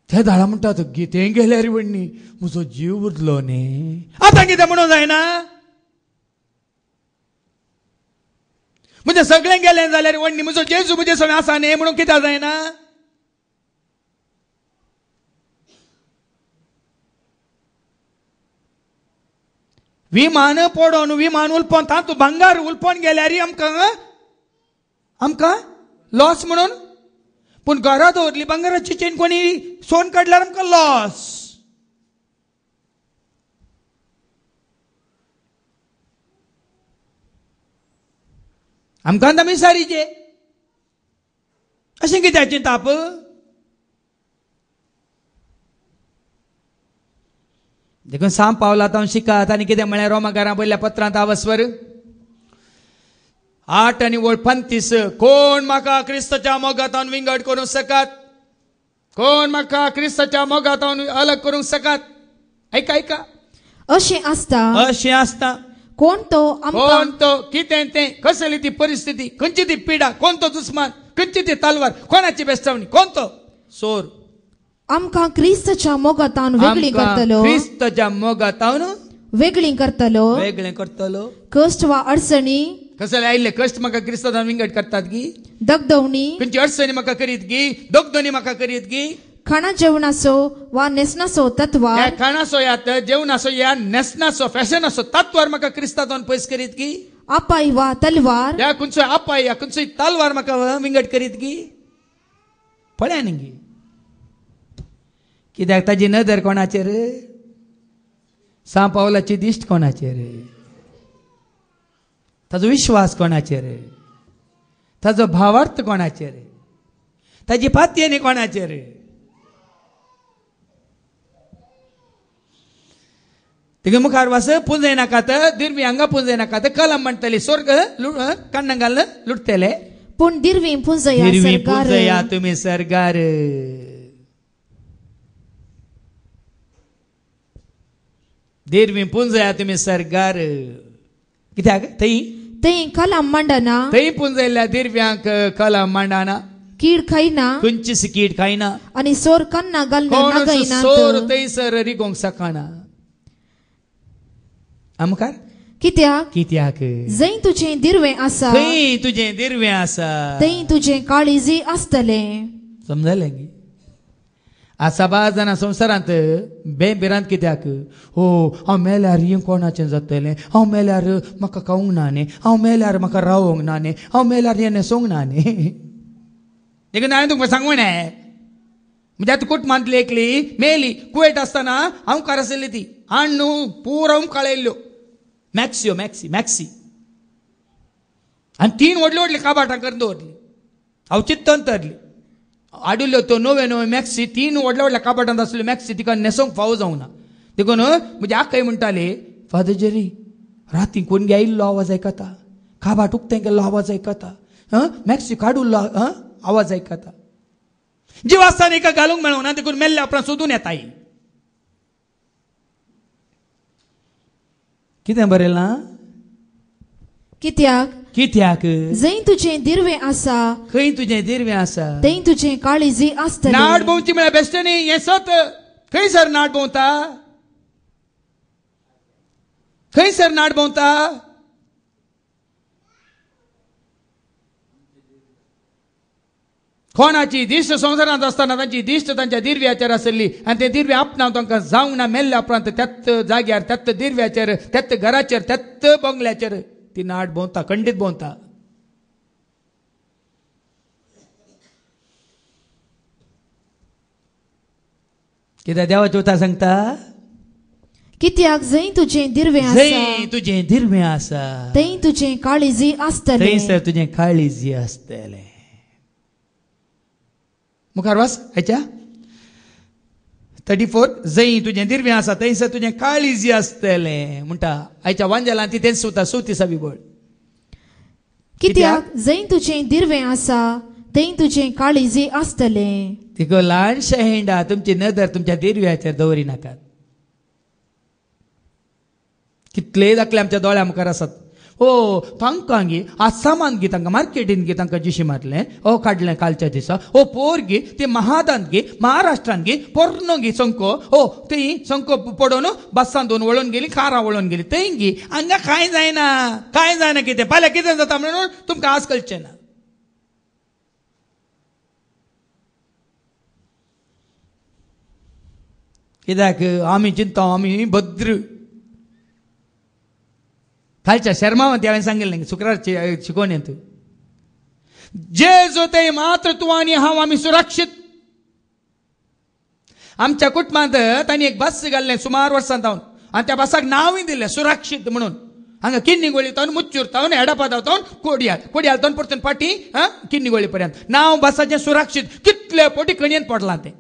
ते धाडा म्हणटात तें गेल्यार वडणी म्हजो जीव उरलो न्ही. आतां कितें म्हणूंक जायना. म्हणजे सगळें गेलें जाल्यार वडणी म्हजो जेजू म्हजे सगळें आसा न्ही म्हणून कित्याक जायना. विमान पडोन विमान उलपोन तातूंत भांगार उलपोन गेल्यार आमकां लॉस म्हणून, पूण घरा दवरली भांगाराची चेन कोणी सोन काडल्यार आमकां लॉस. आमकां आमी सारीचे अशें कित्याचें ताप. देखून सांब पावला हांव शिकात आनी कितें म्हळ्यार रोमाकारां पयल्या पत्रांत आवस्वर 8:35 कोण म्हाका क्रिस्ताच्या मोगातान विंगड करूंक सकात, कोण म्हाका क्रिस्ताच्या मोगातान अलग करूंक सकात. ऐका अशें आसता कोण तो कितें तें, कसली ती परिस्थिती, खंयची ती पिडा, कोण तो दुस्मान, खंयची ती तलवार, कोणाची बेस्तावणी, कोण तो सोर आमकां क्रिस्ताच्या मोगातान वेगळी करतलो, क्रिस्ताच्या मोगातान वेगळी करतलो. कष्ट वा अडचणी कसले आयिल्ले कष्ट म्हाका क्रिस्तान विंगड करतात गी, दगदवणी खंयची अडचणी म्हाका करीत गी, दोगदोनी म्हाका करीत गी. खाणा जेवणाचो वा नेसनाचो तत्वार, खाणाचो या जेवणाचो या नेसनाचो फॅशनाचो तत्वार म्हाका क्रिस्तान पयस करीत गी. आपाय वा तलवार, या खंयचो आपाय या खंयचो तलवार म्हाका विंगड करीत गी. पळया न्ही गी, कित्याक ताजी नदर कोणाचेर, सांब पावलाची दिश्ट कोणाचेर, ताजो विश्वास कोणाचेर, ताजो भावार्थ कोणाचेर, ताजी पातयेनी कोणाचेर. तिगे मुखार वास पुंजय नाकात, दिरवी हांगा पुंजय नाकात, कलम म्हणटली स्वर्ग कण्ण घालून लुटतले, पूण दिरवी पुंजया तुमी सरगार. दिरवी पुंजया तुमी सरगार. कित्याक थंय कलम मांडना, थंय पुंजयल्ल्या दिरव्यांक कलम मांडना, कीड खायना, खंयचीच कीड खायना, आनी सोर कन्ना घालना, सोर थंयसर रिगोंक शकना. आमकां कित्याक जंय तुजें दिरवें आसा, थंय तुजें दिरवें आसा, थंय तुजें काळीजी आसतलें. समजलें गी. आज 7 जाणां संवसारांत बेबिरांत कित्याक, हो हांव मेल्यार हें कोणाचें जातलें, हांव मेल्यार म्हाका खावंक ना न्ही, हांव मेल्यार म्हाका रावोंक ना न्ही, हांव मेल्यार हें न्हेसोंक ना न्ही. देखून हांवें तुमकां सांगूं न्ही, म्हणजे आतां कुटुंबांतली एकली मेली कुवेट आसतना हांव कार आसली ती आण न्हू पुरो काळयल्ल्यो मॅक्सी आनी 3 व्हडली काबाटां करून दवरली. हांव चित्तन तरली आडिल्ल्यो त्यो नवे मॅक्सी 3 व्हडल्या काबाटांत आसल्यो मॅक्सी तिका न्हेसोंक फावो जावं ना. देखून म्हणजे आखय म्हणटाले फादर जेरी राती कोण आयिल्लो आवाज आयकता, काबाट उक्तें गेल्लो आवाज आयकता, मॅक्सी काडुल्लो आवाज आयकता. जीव आसतना एका घालूंक मेळना, देखून मेल्ल्या उपरांत सोदून येताय. कितें बरयलें ना, कित्याक जंय तुजें दिरवें आसा, खंय तुजें दिरवें आसा, थंय तुजें काळीजी आसतली. नाड भोंवची म्हळ्यार बेश्टें न्ही, हें सत खंयसर नाड भोंवता, खंयसर नाड भोंवता. कोणाची दिश्ट संवसारांत आसतना तांची दिश्ट तांच्या दिरव्याचेर आसली आनी ते दिरवे आपणाव तांकां जावंक ना. मेल्ल्या उपरांत त्याच जाग्यार त्याच दिरव्याचेर त्याच घराचेर त्याच बंगल्याचेर ती नाड भोंवता, खंडीत भोंवता. कित्याक देवाचें उतर सांगता, कित्याक जंय तुजें दिरवें आसा, थंय तुजें काळीजी आसतलें, थंयसर तुजें काळीजी आसतलें. मुखार वास हाच्या 34 जंय तुजें दिरवें आसा थंयसर तुजें काळीजी आसतलें म्हणटा. आयच्या वांजेलांत ती तेंच सुता 34 बळ. कित्याक जंय तुजें दिरवें आसा थंय तुजें काळीजी आसतलें. तिको ल्हानशें हेंडा तुमची नदर तुमच्या दिरव्याचेर दवरी नाकात. कितले दाखले आमच्या दोळ्या मुखार आसात. हो तांकां गी आज सामान गी तांकां मार्केटीन गी तांकां जिशी मारलें, हो काडलें कालच्या दिसा. हो पोर गी ती महादांत गी महाराष्ट्रांत गी पोरनो गी संको, हो थंय संको पडोवन बसान दोन वळोवन गेली, कारां वळोवन गेली. थंय गी हांगा कांय जायना कितें फाल्यां कितें जाता म्हणून तुमकां आज कळचें ना. कित्याक आमी चिंता आमी भद्र कालच्या शर्मावंती हांवें सांगिल्लें शुक्रारची शिकवणेंत जेजू ते मात्र तूं आनी हांव आमी सुरक्षीत. आमच्या कुटुंबांत तांणी एक बस घाल्लें सुमार वर्सां जावन आनी त्या बसाक नांवूय दिल्लें सुरक्षीत म्हणून. हांगा किन्नी गोळीतावन मुच्चूर तावन एडापा तावन कोडयाल तावन परतून फाटी किन्नी गोळी पर्यंत नांव बसाचें सुरक्षीत. कितले पोटी कणयेन पडलां तें.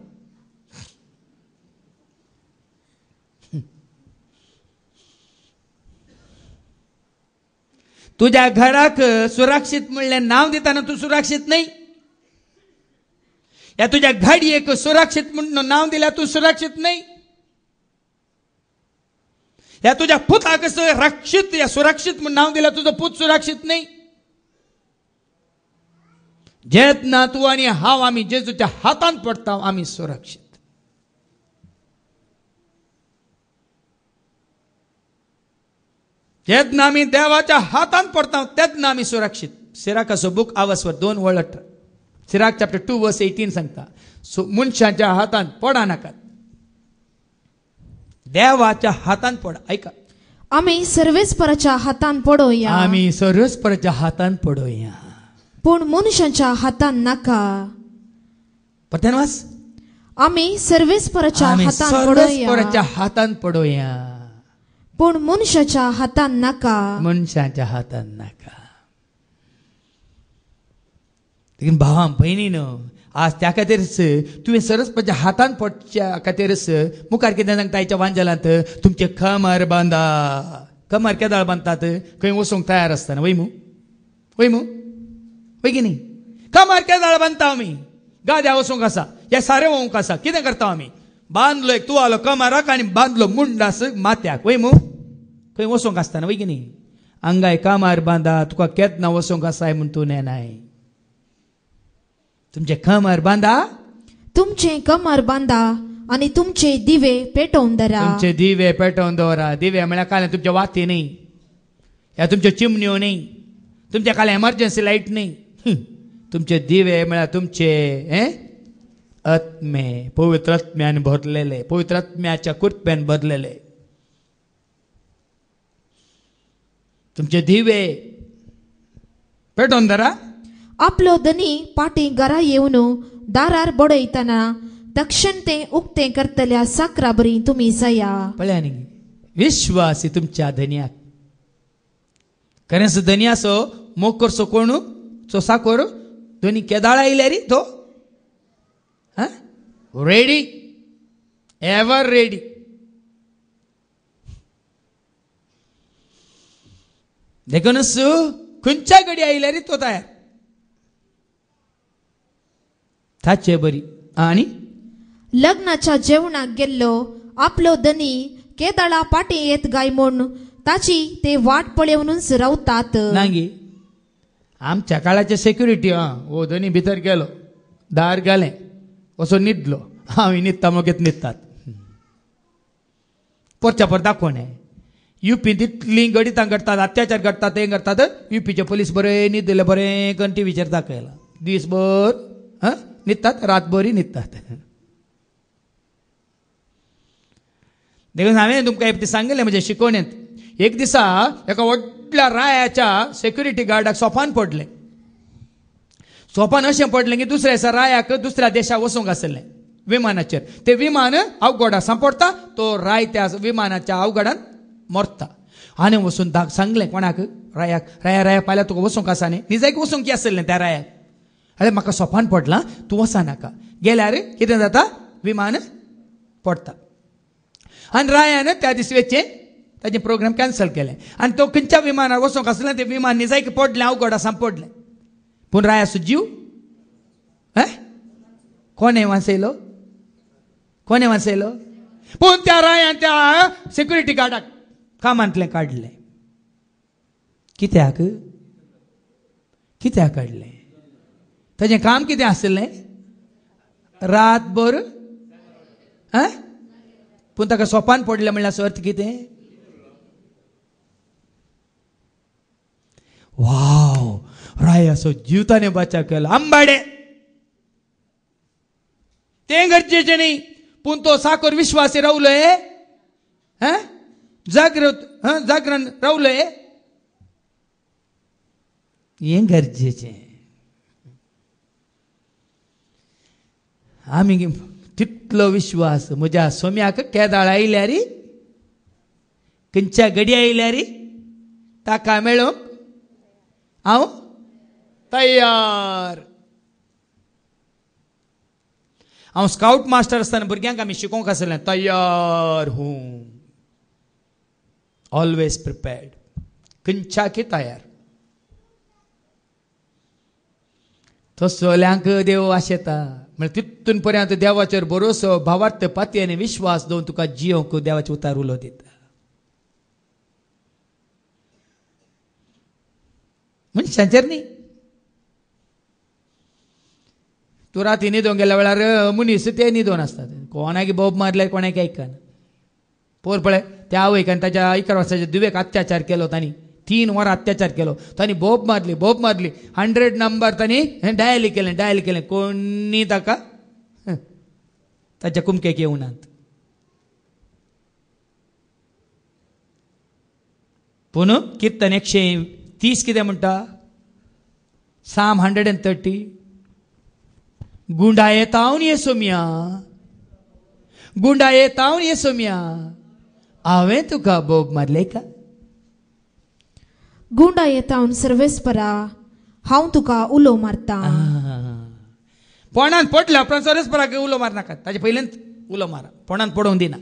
तुझ्या घराक सुरक्षीत म्हणलें नाव दिताना तू सुरक्षीत नाही. या तुझ्या गाडयेक सुरक्षीत म्हणून नाव दिल्यार तू सुरक्षीत नाही. या तुझ्या पुताक रक्षित या सुरक्षित म्हणून नाव दिल्यार तुझं पूत सुरक्षीत नाही. जेतना तू आनी हांव आमी जेजूच्या हातान पडटा आमी सुरक्षीत. जेतना आमी देवाच्या हातान पडटा तेतना आमी सुरक्षीत. सिराकाचो बूक आवाजवर 2:18 सिराक चॅप्टर 2 वर्स 18 सांगता मनशाच्या हातान पडा नाकात देवाच्या हातान पडा. ऐका आमी सर्वेस्पराच्या हातान पडोया. आमी सर्वेस्पराच्या हातान पडोया पूण मनशाच्या हातान नाका. परत्यान वाच. आमी सर्वेस्पराच्या हातान सर्वेस्पराच्या हातान पडोया पूण मनशाच्या हातान नाका. मनशाच्या हातान नाका. देखीन भावां भयणीनो आज त्या खातीरच तुवें सरस्वतीच्या हातान पडच्या खातीरच मुखार कितें सांगता आयच्या वांजलांत तुमचे कमर बांदा. कमर केदाळ बांदतात खंय वचूंक तयार आसतना वय मू वय की न्ही. कमर केदाळ बांदता आमी गाद्या वचूंक आसा या सारे वोंक आसा कितें करता आमी बांदलो एक तुवालो कमराक आनी बांदलो मुंडास माथ्याक वय मू खंय वचूंक आसतना वय की न्ही. आंगाय कमर बांदा तुका केदना वचूंक आसाय म्हूण तूं नेनाय. तुमचे कमर बांदा. तुमचे कमर बांदा आणि तुमचे दिवे पेटोवन दरा. तुमचे दिवे पेटोवन दवरा. दिवे म्हळ्यार काय तुमच्या वाती न्ही या तुमच्यो चिमण्यो न्ही तुमच्या काय एमर्जन्सी लाईट न्ही. तुमचे दिवे म्हळ्यार तुमचे आत्मे पवित्र आत्म्यान भरलेले पवित्र आत्म्याच्या कृपेन भरलेले तुमचे दिवे पेटोवन दरा. आपलो धनी पाटी घरा येवन दारार बडयतना तक्षण ते उक्ते करतल्या साकरा बरी तुम्ही जाया. पळया न्ही विश्वासी तुमच्या धन्याक खरेंच धन्याचो मोग करचो कोण चो साकोर दोनी केदाळ आयले रे तो रेडी एवर रेडी. देखूनच खंयच्या घडी आयले रे तो तयार थाचे बरी. आणि लग्नाच्या जेवणाक गेल्लो आपलो धनी केदाळा पाटी येत गाय म्हूण ताची ते वाट पळेवनूच रावतात. नांगी आमच्या काळाचे सेक्युरिटी हो धनी भितर गेलो दार घालें असो न्हिदलो हांव न्हिदता मगेत न्हिदतात. परच्या पर दाखोवणे युपी तितली गडितां घडतात अत्याचार घडतात ते करतात. युपीचे पोलीस बरे न्हिदले बरें करून टीव्हीचेर दाखयला दिसभर न्हिदतात रातभरी न्हिदतात. देखून हांवें तुमकां एक सांगिल्लें म्हणजे शिकवणेंत एक दिसा एका व्हडल्या रायाच्या सेक्युरिटी गार्डाक सोपान पडलें. सोपान अशें पडलें की दुसऱ्या दिसा रायाक दुसऱ्या देशाक वचूंक आसलें विमानाचेर. ते विमान अवघड सांपडटा तो राय त्या विमानाच्या अवघडान मरता. हांवें वचून सांगलें कोणाक रायाक राया पाल्यार तुका वचूंक आसा न्ही निजायक वचूंक आसलें त्या रायाक. अरे म्हाका सोपान पडलां तूं वचा नाका. गेल्यार कितें जाता विमान पडटा. आनी रायान त्या दिसवेचें ताचें प्रोग्राम कॅन्सल केलें आनी तो खंयच्या विमानार वचूंक आसलें तें विमान निजायक पडलें अवघड आसा पडलें. पूण रायाचो जीव कोणें वाचयलो पूण त्या रायान त्या सेक्युरिटी गार्डाक कामांतलें काडलें. कित्याक काडलें ताचें काम कितें आसलें रातभर पूण ताका सोपान पडलें म्हणल्यार अर्थ कितें. वाव रायाचो जीव ताणें बचाव केलो. आंबाडे तें गरजेचें न्ही पूण तो साकोर विश्वासी रावलोय जागरण रावलोय हें गरजेचें. आमी तितलो विश्वास म्हज्या सोम्याक केदाळ आयल्या रे, खंयच्या घडी आयल्या रे, ताका मेळोंक हांव तयार. हांव स्काउट मास्टर आसतना भुरग्यांक आमी शिकोवंक आसलें तयार हूं, ऑलवेज प्रिपेर्ड, खंयच्याकय तयार. तो सोल्यांक देव आशेता. म्हणजे तितून पर्यंत देवाचेर भरोसो, भावार्थ, पाती आनी विश्वास दवरून तुका जियोंक देवाचे उतार उलो दिता. मनशांचेर न्ही. तूं राती न्हिदोंक गेल्या वेळार मनीस ते न्हिदोन आसतात. कोणाक बोब मारल्यार कोणाक आयकना. पोर पळय त्या आवयक आनी ताच्या 11 वर्साच्या दुवेक अत्याचार केलो तांणी. 3 वरां अत्याचार केलो. तांणी बोब मारली 100 नंबर तांणी डायल केलें. कोणी ताका ताच्या कुमकेक येवनात. पूण कीर्तन 130 कितें म्हणटा, Psalm 130, गुंडायेतावन येसोम्या, गुंडायेतावन येसोम्या, हांवें तुका बोब मारले का. गुंडा येतावन सर्वेस्परा हांव तुका उलो मारता. पोणान पडल्या उपरांत सर्वेस्पराक उलो मारनाकात, ताचे पयलींच उलो मारा. पोणान पडोवंक दिना.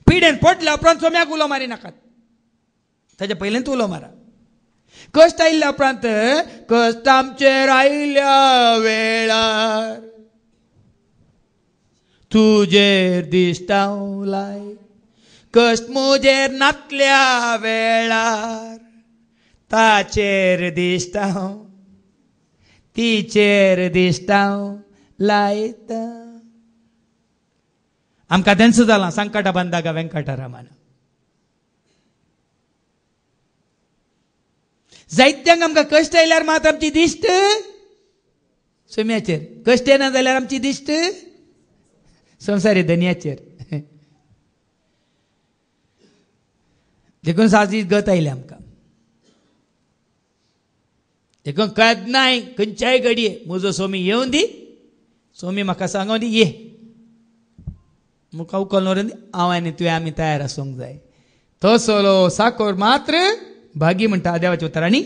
पिडेन पडल्या उपरांत सोम्याक उलो मारी नाकात, ताचे पयलींच उलो मारा. कश्ट आयिल्ल्या उपरांत, कश्ट आमचेर आयिल्ल्या वेळार तुजेर दिश्टाव लाय, कश्ट मुजेर नातल्या वेळार ताचेर दिश्टाव, तिचेर दिश्टाव लायता. आमकां तेंच जालां संकट बंदागा वेंकटरामान. जायत्यांक आमकां कश्ट आयल्यार मात आमची दिश्ट सोम्याचेर, कश्ट येना जाल्यार आमची दिश्ट संवसारी धन्याचेर. देखून साजी गत आयले आमकां. देखून कळत नाय खंयच्याय घडये म्हजो सोमी येवन दी, सोमी म्हाका सांगून दी ये, म्हाका उखलून दी, हांव आनी तुवें आमी तयार आसूंक जाय. तो सोलो साकोर मात्र भागी म्हणटा देवाच्या उतरांनी.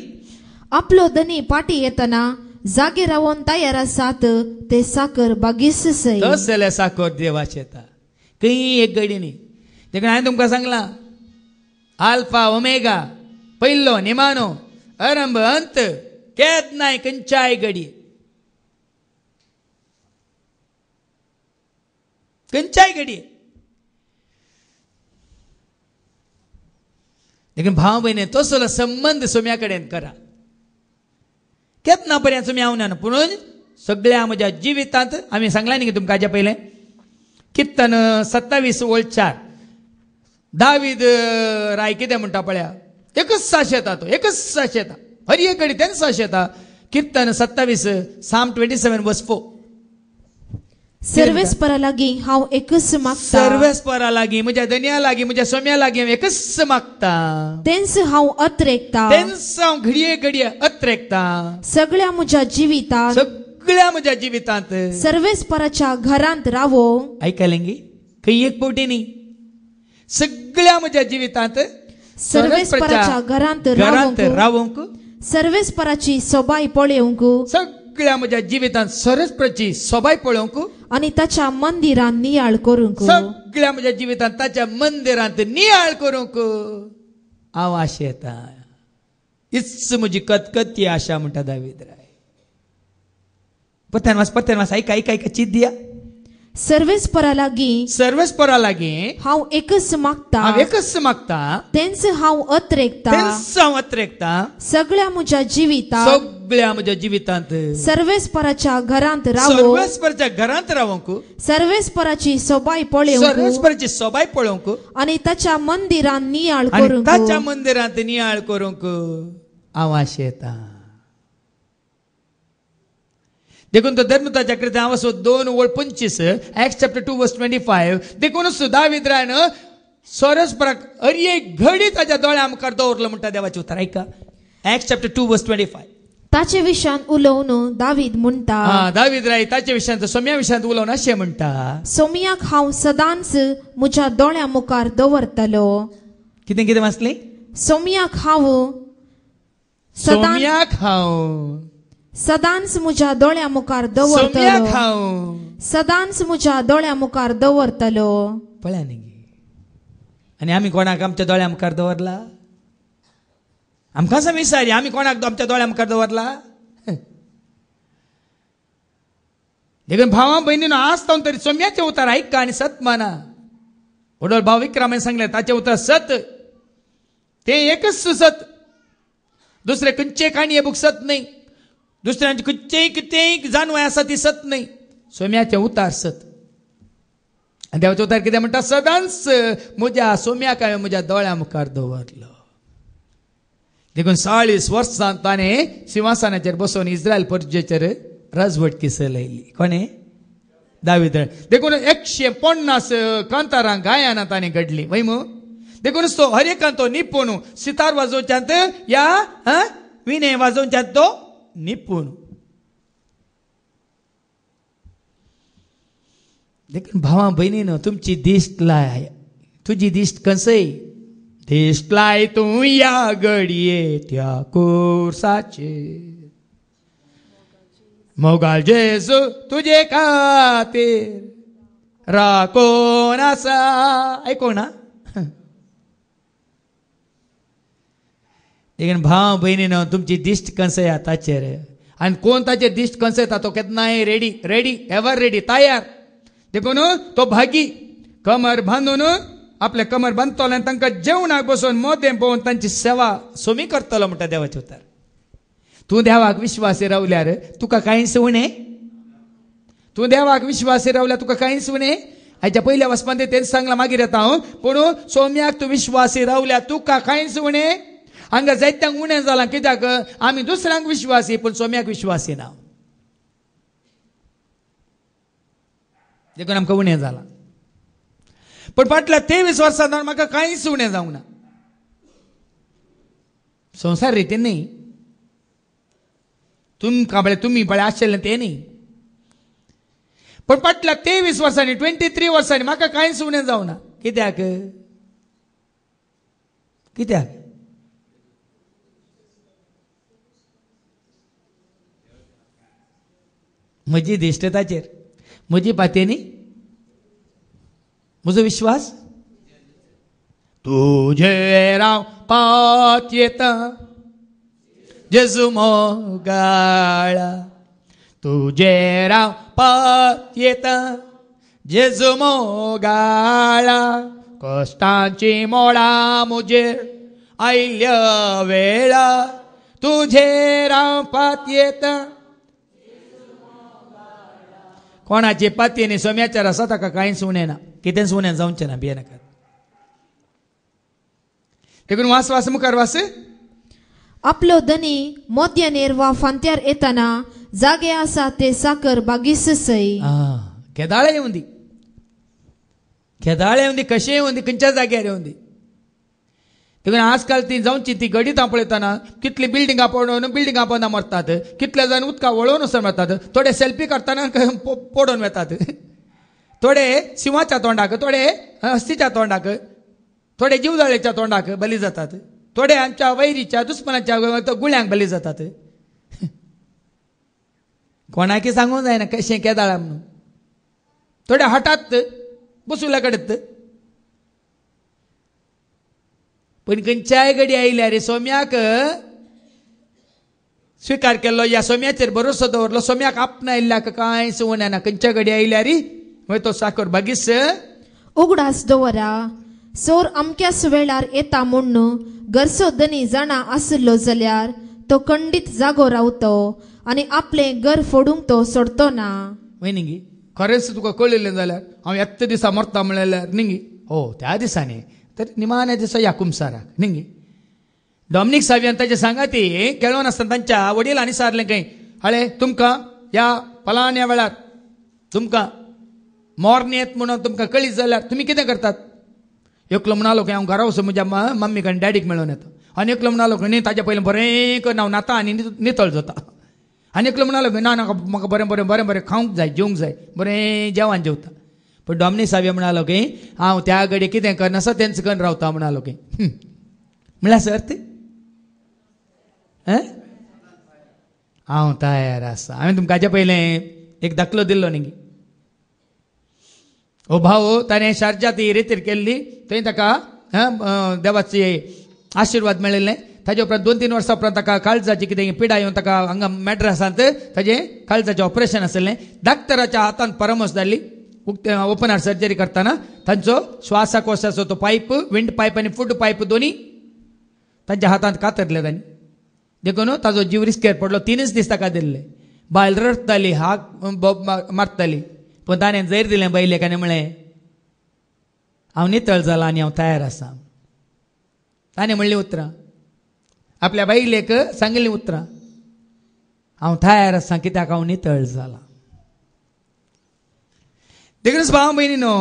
आपलो धनी पाटी येतना जागे रावून तयार आसात ते साकर बागीस सै. तस जाल्यार साकोर देवाचे येता. खंय एक घडी न्ही. देखून हांवें तुमकां सांगलां, आल्फा ओमेगा, पयलो निमानो, आरंभ अंत, केद नाय खंयच्याय घडये. खंयच्याय घडये. देखून भाव भयणे तसलो संबंध सोम्या कडेन करा. केन्ना पर्यंत तुमी हांव ना, पूण सगळ्या म्हज्या जिवितांत आमी सांगलां न्ही तुमकां हाज्या पयलें, कीर्तन 27:4 दावीद राय कितें म्हणटा पळया, एकच साश येता तो, एकच साश येता, हर एक घडी तेंच साश येता. कीर्तन 27 Psalm 27:4. सर्वेस्परा लागीं हांव एकच मागता, सर्वेस्परा लागीं, म्हज्या धन्या लागीं, म्हज्या सोम्या लागीं हांव एकच मागता. तेंच हांव अत्रेकता, तेंच हांव घडये घडये अत्रेकता. सगळ्या म्हज्या जिवितांत, सगळ्या म्हज्या जिवितांत सर्वेस्पराच्या घरांत रावो. आयकलें गी, खंय एक पावटी न्ही, सगळ्या म्हज्या जिवितांत सर्वेस्पराच्या घरांत रावूंक, सर्वेस्पराची सोबाय पळोवंक, सगळ्या म्हज्या जिवितांत सर्वेस्पराची सोबाय पळोवंक, आनी ताच्या मंदिरांत नियाळ करूंक, सगळ्या म्हज्या जिवितांत ताच्या मंदिरांत नियाळ करूंक हांव आशेता. हीच म्हजी कतकती आशा म्हणटा दावीद राय. परतेन वास ऐका चित दिया. सर्वेस्परा लागीं, सर्वेस्परा लागीं हांव एकच मागता, हांव एकच मागता. तेंच हांव अत्रेकता, तेंच हांव अत्रेकता. सगळ्या म्हज्या जिवितांत, सगळ्या म्हज्या जिवितांत सर्वेस्पराच्या घरांत रावो, सर्वेस्पराच्या घरांत रावंक, सर्वेस्पराची सोबाय पळोवंक, सर्वेस्पराची सोबाय पळोवंक, आनी ताच्या मंदिरांत नियाळ आनी करूंक, ताच्या मंदिरांत नियाळ करूंक हांव आशेता. देखून तो धर्मताच्या कृत्या हांव असो 2:25 Acts chapter 2:25 देखून दावीद रायन सर्वेस्पराक हर एक घडी ताच्या दोळ्या मुखार दवरलो म्हणटा देवाचें उतर. ऐका, Acts chapter 2 verse 25. ताचे विशयान उलोवन दावीद म्हणटा, दावीद राय ताचे विशयांत सोम्या विशयांत उलोवन अशें म्हणटा, सोमयाक हांव सदांच म्हज्या दोळ्या मुखार दवरतलो. कितें कितें वाचलें? सोमयाक हांव सोम्याक हांव सदांच म्हज्या दोळ्या मुखार सोम्याक दवरतलो. हांव सदांच म्हज्या दोळ्या मुखार दवरतलो. पळया न्ही. आनी आमी कोणाक आमच्या दोळ्या मुखार दवरला? आमकां सांग विचारी, आमी कोणाक आमच्या दोळ्या मुखार दवरला? देखून भावां भयणीनो, आज तावन तरी सोम्याचें उतर आयका आनी सत माना. वडोळ भाव विक्रमान सांगलें ताचें उतर सत. तें एकच सत. दुसरे खंयचे काणये बूक सत न्ही. दुसऱ्यांचे खंयचेय कितेंय जानवय आसा ती सत न्ही. सोम्याचें उतार सत. आनी देवाचें उतार कितें म्हणटा? सदांच म्हज्या सोम्याक हांवें म्हज्या दोळ्या मुखार दवरलो. देखून 40 वर्सां ताणें सिंहासनाचेर बसोवन इस्रायल परजेचेर राजवटकी चलयली. कोणें? दावीद. देखून 150 कांतारां गायनां ताणें घडलीं. वय मू. देखून तो हर एकान तो निपूण. सितार वाजोवच्यांत या विणे वाजोवच्यांत तो निपूण. देखून भावां भयणीनो, तुमची दिश्ट लाय, तुजी दिश्ट कसय? दिश्ट लाय तूं या घडये त्या कोर्साचेर. मोगाल जेजू तुजे खातीर राखोन आसा. आयको ना? देखून भाव भयणीनो, तुमची दिश्ट कसय ताचेर. आनी कोण ताचेर दिश्ट कसयता तो केन्नाय रेडी, रेडी, एवर रेडी, तयार. देखून तो भागी कमर बांदून आपले कमर बांदतलो आनी तांकां जेवणाक बसोवन मोदें पळोवन तांची सेवा सोमी करतलो म्हणटा देवाचें उतर. तूं देवाक विश्वासी रावल्यार तुका कांयच उणें. तूं देवाक विश्वासी रावल्यार तुका कांयच उणें. हाच्या पयल्या वचपान तेच सांगलां, मागीर येता हांव. पूण सोम्याक तूं विश्वासी रावल्यार तुका कांयच उणें. हांगा जायत्यांक उणें जालां. कित्याक? आमी दुसऱ्यांक विश्वासी पूण सोम्याक विश्वासी ना. देखून आमकां उणें जालां. पण फाटल्या 23 वर्सां म्हाका कांयच उणें जावंक ना. संवसार रितीन न्ही. तुमी बळे आशिल्लें तें न्ही. पण फाटल्या 23 वर्सांनी 23 वर्सांनी म्हाका कांयच उणें जावंक ना. कित्याक? कित्याक? म्हजी दिश्ट ताचेर, म्हजी पातेनी, म्हजो विश्वास तुजेर हांव पात येता. जेजू मोगाळा तुजेर हांव पात येता. जेजू मोगाळा कश्टांची मोडां मुजेर आयल्या वेळा. तुजेर हांव पात येता. कोणाची पातयेनी सोम्याचेर आसा ताका कांयच उणें ना. कितेंच उणें जावचें ना भियेनाकात. देखून वास वास मुखार वास. आपलो धनी मोदयानेर वा फांत्यार येताना जागे आसा ते साकर बागीस सई. केदाळे येवंदी, केदाळे येवंदी, कशें येवंदी, खंयच्या जाग्यार येवंदी. देखून आजकाल ती जावची ती गडीतां पळयतना कितली बिल्डिंगां पडोवन बिल्डिंगां पोंदा मरतात. कितले जाण उदका वळोवन वचून मरतात. थोडे सेल्फी काडटना पडोवन वतात. थोडे सिंहाच्या तोंडाक, थोडे हस्तीच्या तोंडाक, थोडे जीवजाळेच्या तोंडाक बली जातात. थोडे आमच्या वैरीच्या दुस्मनाच्या गुळ्यांक बली जातात. कोणाकी सांगूंक जायना कशें केदाळा म्हणून. थोडे हठात बसूला कडत. पण खंयच्याय घडी आयल्या रे सोम्याक स्विकार केल्लो, या सोम्याचेर भरोसो दवरलो, सोम्याक आपणायल्ल्याक कांयच उणें ना. खंयच्या घडी आयल्या रे मागीर तो साकर बागीस उगडास दवरा. सोर अमक्याच वेळार येता म्हूण घरचो धनी जाणा आसलो जाल्यार तो खंडीत जागो रावतो आनी आपलें घर फोडूंक तो सोडतो ना. वयनिंगी खरेंच तुका कळिल्लें जाल्यार हांव येत्या दिसा मरता म्हणल्यार निंगी हो त्या दिसांनी तर निमाण्या दिसा या कुमसाराक निंगी. डॉमिनीक सावियान ताचे सांगाती केळोन आसतना तांच्या वडिलांनी सारलें खंय, हळे तुमकां या फलाण्या वेळार तुमकां मोर्न येत म्हणून तुमकां कळीत जाल्यार तुमी कितें करतात? एकलो म्हणालो की हांव घरा वचून म्हज्या मम्मीक आनी डॅडीक मेळून येता. आनी एकलो म्हणलो न्ही ताच्या पयलीं बरें कर हांव नाता आनी नितळ जाता. आनी एकलो म्हणलो ना म्हाका बरें बरें बरें बरें खावंक जाय जेवंक जाय बरें जेवण जेवता. पण डॉमनी साहेब म्हणलो की हांव त्या घडी कितें करनासो तेंच करून रावता म्हणलो की म्हणल्यार सर ते हांव तयार आसा. हांवें तुमकां हाचे पयलें एक दाखलो दिल्लो न्ही. ओ भाऊ ताणें शारजा ती रितीर केल्ली थंय ताका देवाची आशिर्वाद मेळिल्लें. ताजे उपरांत 2-3 वर्सां उपरांत ताका काळजाची कितें पिडा येवन ताका हांगा मॅड्रासांत ताजें काळजाचें ऑपरेशन आसलें. डाक्टराच्या हातांत परामर्श जाल्ली ओपन हार्ट सर्जरी करतना तांचो श्वासाकोशाचो तो पायप विंड पायप आनी फूड पायप दोनी तांच्या हातांत कातरले तांणी. देखून ताजो जीव रिस्केर पडलो. 3 दीस ताका दिल्ले. बायल रडटाली हाक मारताली. पण ताणें जैर दिलें बायलेक आनी म्हळें हांव नितळ जाला आनी हांव तयार आसा. ताणें म्हणलीं उतरां आपल्या बायलेक सांगिल्लीं उतरां हांव तयार आसा कित्याक हांव नितळ जाला. देखून भाव भयणीनो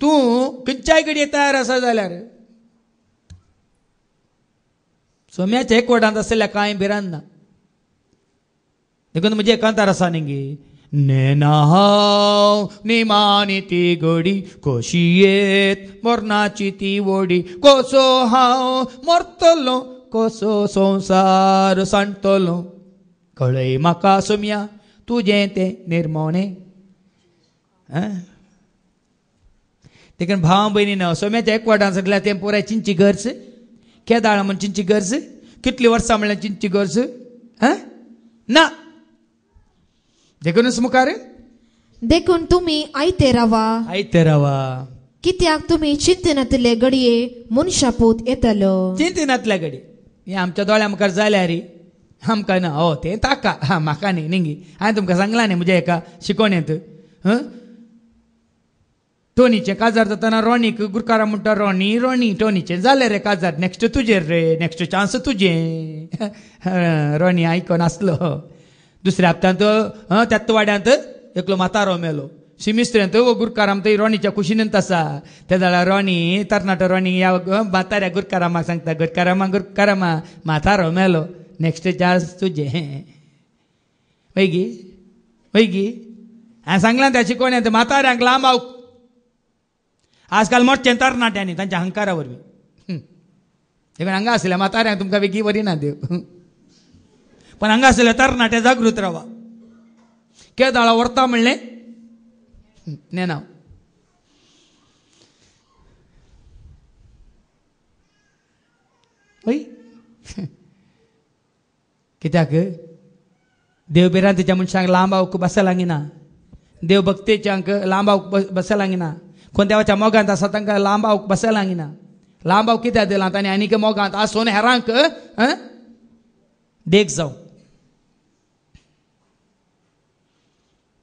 तूं खंयच्याय घडये तयार आसा जाल्यार सोम्याच्या एकवटांत आसलेल्या कांय भिरांत ना. देखून म्हजे एकांतार आसा न्ही नेना हांव निमानी ती घडी कशी येत मरणाची ती वडी कसो हांव मरतलो कसो संवसार सांडटलो कळय म्हाका सोम्या तुजें तें निर्मोणें. देखून भावां भयणीन सोम्याच्या एकवटांत सगळ्या तें पुराय चिंची गरज केदाळ म्हण चिंची गरज कितलीं वर्सां म्हणल्यार चिंची गरज ना. देखूनच मुखार देखून तुमी आयते रावा कित्याक तुमी चिंतनांतले घडये मनशापूत येतलो. चिंतनांतल्या घडये हें आमच्या दोळ्या मुखार जाल्या रे आमकां ना. हो तें ताका म्हाका न्ही निंगी. हांवें तुमकां सांगलां न्ही म्हज्या एका शिकोवणेंत टोनीचें काजार जातना रोनीक गुरकारा म्हणटा रोनी रोनी टोनीचें जालें रे काजार नेक्स्ट तुजेर रे नेक्स्ट चान्स तुजें. रोनी आयकोन आसलो. दुसऱ्या हप्त्यांत त्याच वाड्यांत एकलो मातारो मेलो. सिमिस्त्र्यांत गुरकाराम थंय रोनीच्या कुशिनींत आसा. त्या जाल्यार रोनी तरणाटो रोनी ह्या माताऱ्या गुरकारामाक सांगता गुरकारामा मातारो मेलो नेक्स्ट चान्स तुजें. वैगी हांवें सांगलां त्या शिकोवण्यांत माताऱ्यांक लांबावक आजकाल मोठ्या तरणाट्यांनी तांच्या अहंकारा वरवीं. देखून हांगा आसल्या माताऱ्यांक तुमकां वेगळी बरी ना देव. पण हांगा आसल्या तरणाटे जागृत रावा. केदाळा व्हरता म्हणलें नेनाव. कित्याक देव बिरांतीच्या मनशांक लांबावक बसा लागिना. देव भक्तेच्यांक लांबावक बसा लागिना. कोण देवाच्या मोगांत आसा तांकां लांबावक बसा लागिना. लांबावक कित्याक दिलां ताणें आनीक मोगांत आसून हेरांक देख जावं.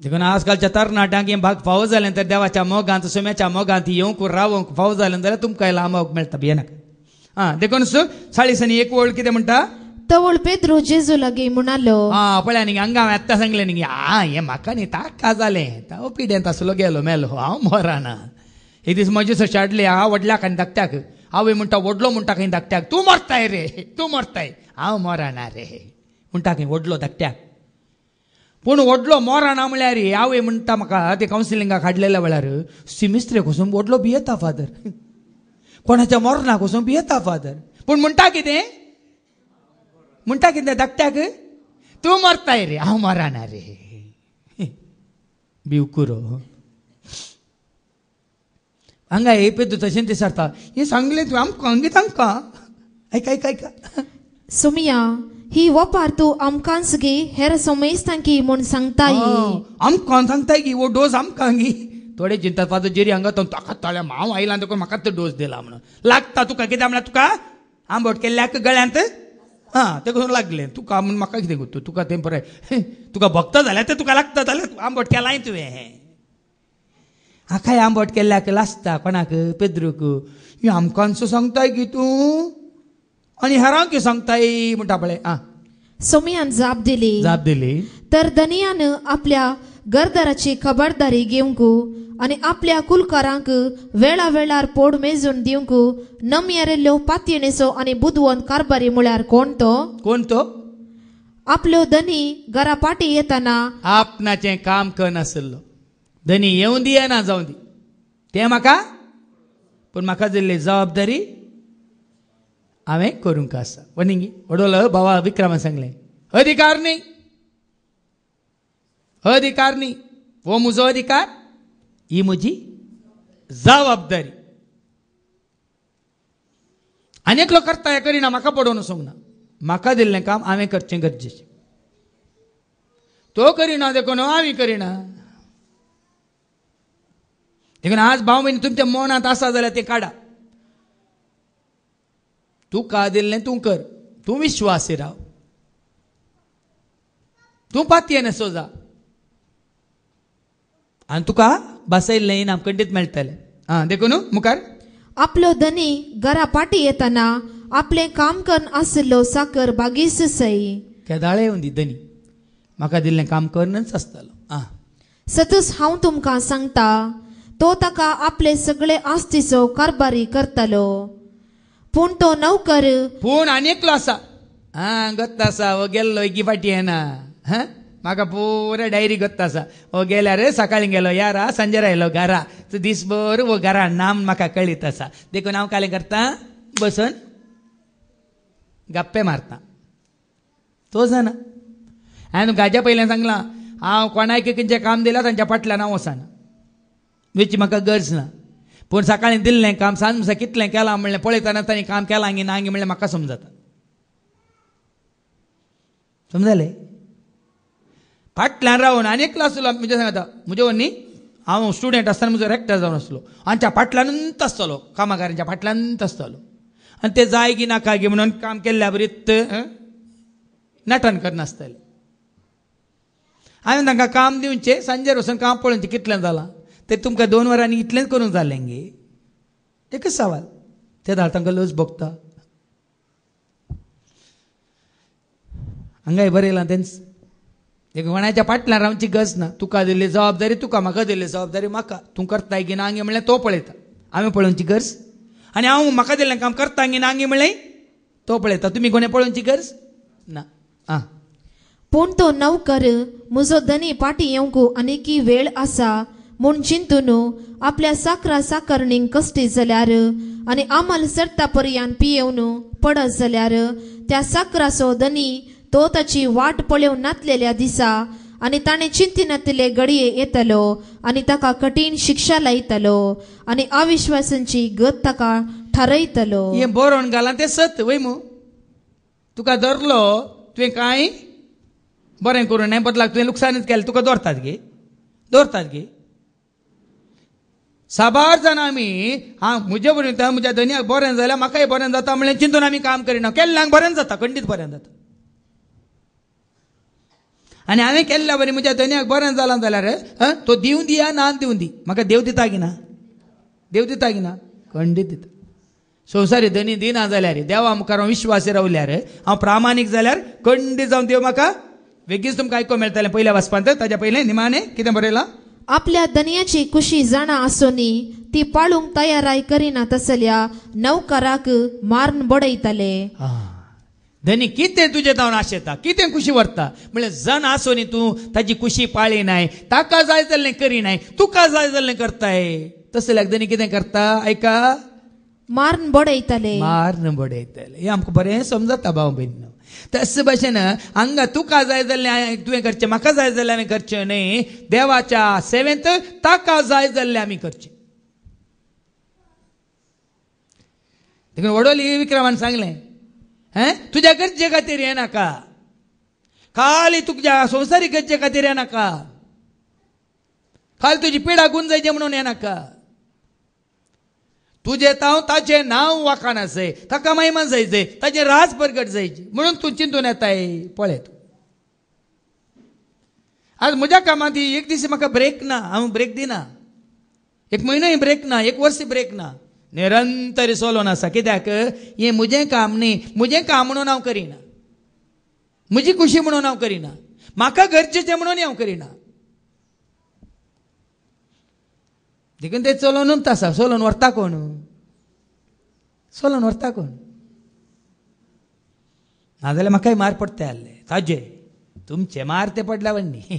देखून आजकालच्या तरणाट्यांक हें भाग फावो जालें तर देवाच्या मोगांत सोम्याच्या मोगांत येवंक रावंक फावो जालें जाल्यार तुमकां लांबावक मेळटा भियेनाका. देखून साळीसांनी एक वळ कितें म्हणटा तवळ पेद्रो जेजू लागीं म्हणालो पळया न्ही हांगा हांवें आत्तां सांगलें न्ही हें म्हाका न्ही ताका जालें तो पिड्यांत आसलो गेलो मेलो हांव मरना. एक दीस म्हजे शाडले हांव वडल्याक आनी धाकट्याक आवय म्हणटा व्हडलो म्हणटा खंय धाकट्याक तूं मरताय रे तूं मरताय हांव मरना रे म्हणटा खंय व्हडलो धाकट्याक. पूण व्हडलो मरना म्हळ्यार रे आवय म्हणटा म्हाका ते कावन्सिलिंगाक हाडलेल्या वेळार सिमिस्त्रेक वचून व्हडलो भियेता फादर कोणाच्या मरणाक वचून भियेता फादर. पूण म्हणटा कितें धाकट्याक तूं मरताय रे हांव मरना रे भिवकुरो. हांगा हे पेदू तशें दिसता हें सांगलें तुवें आमकां तांकां ऐका सोमिया ही वपार तूं आमकांच गे हेर सोमेस्तांकी म्हूण सांगताय आमकां सांगताय की वो डोस आमकां गी. थोडे चिंतात फादर जेरी हांगा ताका ताळ्या हांव आयला देखून म्हाका तो डोस दिला म्हणून लागता तुका कित्याक म्हळ्यार तुका आंबट केल्ल्याक गळ्यांत तें करून लागलें तुका म्हूण म्हाका कितें करता तुका तें बरें तुका भक्त जाल्यार तें तुका लागता जाल्यार आंबट केलाय तुवें. हाकाय आंबट केल्ल्याक लासता कोणाक पेद्रूक ही आमकांचो सांगताय की तूं आनी हेरांक सांगताय म्हणटा पळय. सोमियान जाप दिली तर दनियान आपल्या घरदाराची खबरदारी घेवंक आनी आपल्या कुलकारांक वेळा वेळार पोड मेजून दिवंक नमयारेल्ल्यो पातयेणेचो आनी बुदवंत कारभारी म्हळ्यार कोण तो आपलो धनी घरा पाटी येताना आपणाचें काम करनासलो. धनी येवं दी ना जावं दी तें म्हाका, पूण म्हाका दिल्ली जबाबदारी हांवें करूंक आसा. वनिंगी वडोलो भावा विक्रमान सांगलें, अधिकार न्ही, हो म्हजो अधिकार, ही म्हजी जबाबदारी. आनी एकलो करता हें करिना म्हाका पडोवन वचोंक ना. म्हाका दिल्लें काम हांवें करचें गरजेचें. तो करिना देखून हांवें करिना. देखून आज भाव भयणी तुमच्या मनांत आसा जाल्यार तें काडा. तुका दिल्लें तूं कर, तूं विश्वासी राव, तूं पातयेन सोजा आनी तुका बसयल्लें इनाम खंडीत मेळटलें. देखून मुखार आपलो धनी घरा पाटी येताना आपले काम करन आसलो साकर बागीस सई. केदाळे येवन दी धनी, म्हाका दिल्लें काम करनच आसतलो. सतूच हांव तुमकां सांगता, तो ताका आपले सगळे आस्तीचो कारभारी करतलो. पूण तो नौकर पूण आनी एकलो आसा. गत्त आसा, हो गेल्लो एकी फाटी येना. म्हाका पुरे डायरी गत्त आसा. हो गेल्यार सकाळीं गेलो यारा, सांजेर आयलो घरा, दिसभर हो घरा नाम म्हाका कळीत आसा. देखून हांव कालें करता, बसून गप्पे मारता. तो जाणा हांवें गाज्या पयलें सांगलां, हांव कोणाक खंयचें काम दिलां तांच्या फाटल्यान हांव वचना, वेची म्हाका गरज ना. पूण सकाळीं दिल्लें काम सांज म्हणसर कितलें केलां म्हणलें पळयतना तांणी काम केलां गी ना गी म्हणलें म्हाका समजता. समजलें? फाटल्यान रावन आनी एकलो आसलो म्हणजे सांगता, म्हजे न्ही हांव स्टुडंट आसतना म्हजो रेक्टर जावन आसलो, आमच्या फाटल्यानूच आसतलो, कामागारांच्या फाटल्यानूच आसतलो. आनी ते जाय गी नाका गी म्हणून काम केल्ल्या बरीत नटन करनासतले. हांवें तांकां काम दिवचें, सांजेर वचून काम पळोवचें कितलें जालां. ते तुमकां 2 वरांनी इतलेंच करूंक जालें गे. एकच सवाल, ते धाड तांकां लज भोगता. हांगाय बरें येयलां तेंच. एक कोणाच्या फाटल्यान रावची गरज ना. तुका दिल्ली जबाबदारी तुका, म्हाका दिल्ली जबाबदारी म्हाका. तूं करताय की ना गे म्हणलें तो पळयता, हांवें पळोवची गरज. आनी हांव म्हाका दिल्लें काम करता गी ना गे म्हणलें तो पळयता. तुमी कोणें पळोवची गरज ना. पूण तो नौकर म्हजो धनी पाटी येवंक आनीकी वेळ आसा म्हूण चिंतून आपल्या साकरा साकरणींक कश्टी जाल्यार आनी आमल सरता पर्यान पियेवन पडत जाल्यार त्या साकराचो धनी तो ताची वाट पळोवन नातलेल्या दिसा आनी ताणें चिंतिनातले घडये येतलो आनी ताका कठीण शिक्षा लायतलो आनी अविश्वासांची गत ताका ठरयतलो. हें बरोवन घालां तें सत वय मू. तुका धरलो तुवें कांय बरें करूं ना, बदलाक तुवें लुकसाणूच केलें, तुका दवरतात गे. साबार जाण आमी म्हजे बरें म्हज्या धन्याक बरें जाल्यार म्हाकाय बरें जाता म्हणलें चिंतून आमी काम करिना. केल्ल्यांक बरें जाता, खंडीत बरें जाता. आनी हांवें केल्ल्या बरें म्हज्या धन्याक बरें जालां जाल्यार तो दिवं दिया ना दिवं दी, म्हाका देव दिता की ना, खंडीत दिता. संवसारी धनी दिना जाल्यार, देवा मुखार हांव विश्वासी रावल्यार, हांव प्रामाणीक जाल्यार खंडीत जावन देव म्हाका बेगीच तुमकां आयको मेळटलें. पयल्या वाचपांत ताच्या पयलें निमाणें कितें बरयलां? आपल्या धन्याची कुशी जाणा आसोनी ती पाळूंक तयाराय करिना तसल्या नौकराक मारून बडयतले. धनी कितें तुजे जावन आशेता, कितें खुशी व्हरता म्हणल्यार जण आसोनी तूं ताची खुशी पाळी नाय, ताका जाय जाल्लें करिनाय, तुका जाय जाल्लें करताय. तसल्याक धनी कितें करता आयका? मारून बडयतले. हें आमकां बरें समजता भाव भयण. तस भाशेन हांगा तुका जाय जाल्लें तुवें करचें, म्हाका जाय जाल्लें हांवें करचें न्ही. देवाच्या सेवेंत ताका जाय जाल्लें आमी करचें. देखून वडोली विक्रमान सांगलें, तुज्या गरजे खातीर हें नाका, खाली तुज्या संवसारीक गरजे खातीर हें नाका, खाली तुजी पिडा गुंजायची म्हणून हें नाका. तुजें ताचें नांव वाखाण जाय, ताका महिमा जायचे, ताचें राज प्रगट जायची म्हणून तूं चिंतून येताय. पळय तूं आज म्हज्या कामांत एक दीस म्हाका ब्रेक ना, हांव ब्रेक दिना. 1 म्हयनोय ब्रेक ना, 1 वर्स ब्रेक ना, निरंतर चलोवन आसा. कित्याक हें म्हजें काम न्ही, म्हजें काम म्हणून हांव करिना, म्हजी खुशी म्हणून हांव करिना, म्हाका गरजेचें म्हणून हांव करिना. देखून ते चलोवन आसा चलोवन व्हरता कोण चलोवन व्हरता कोण नाजाल्यार म्हाकाय मार पडटा आहले ताजे तुमचे मार ते पडल्या वन्नी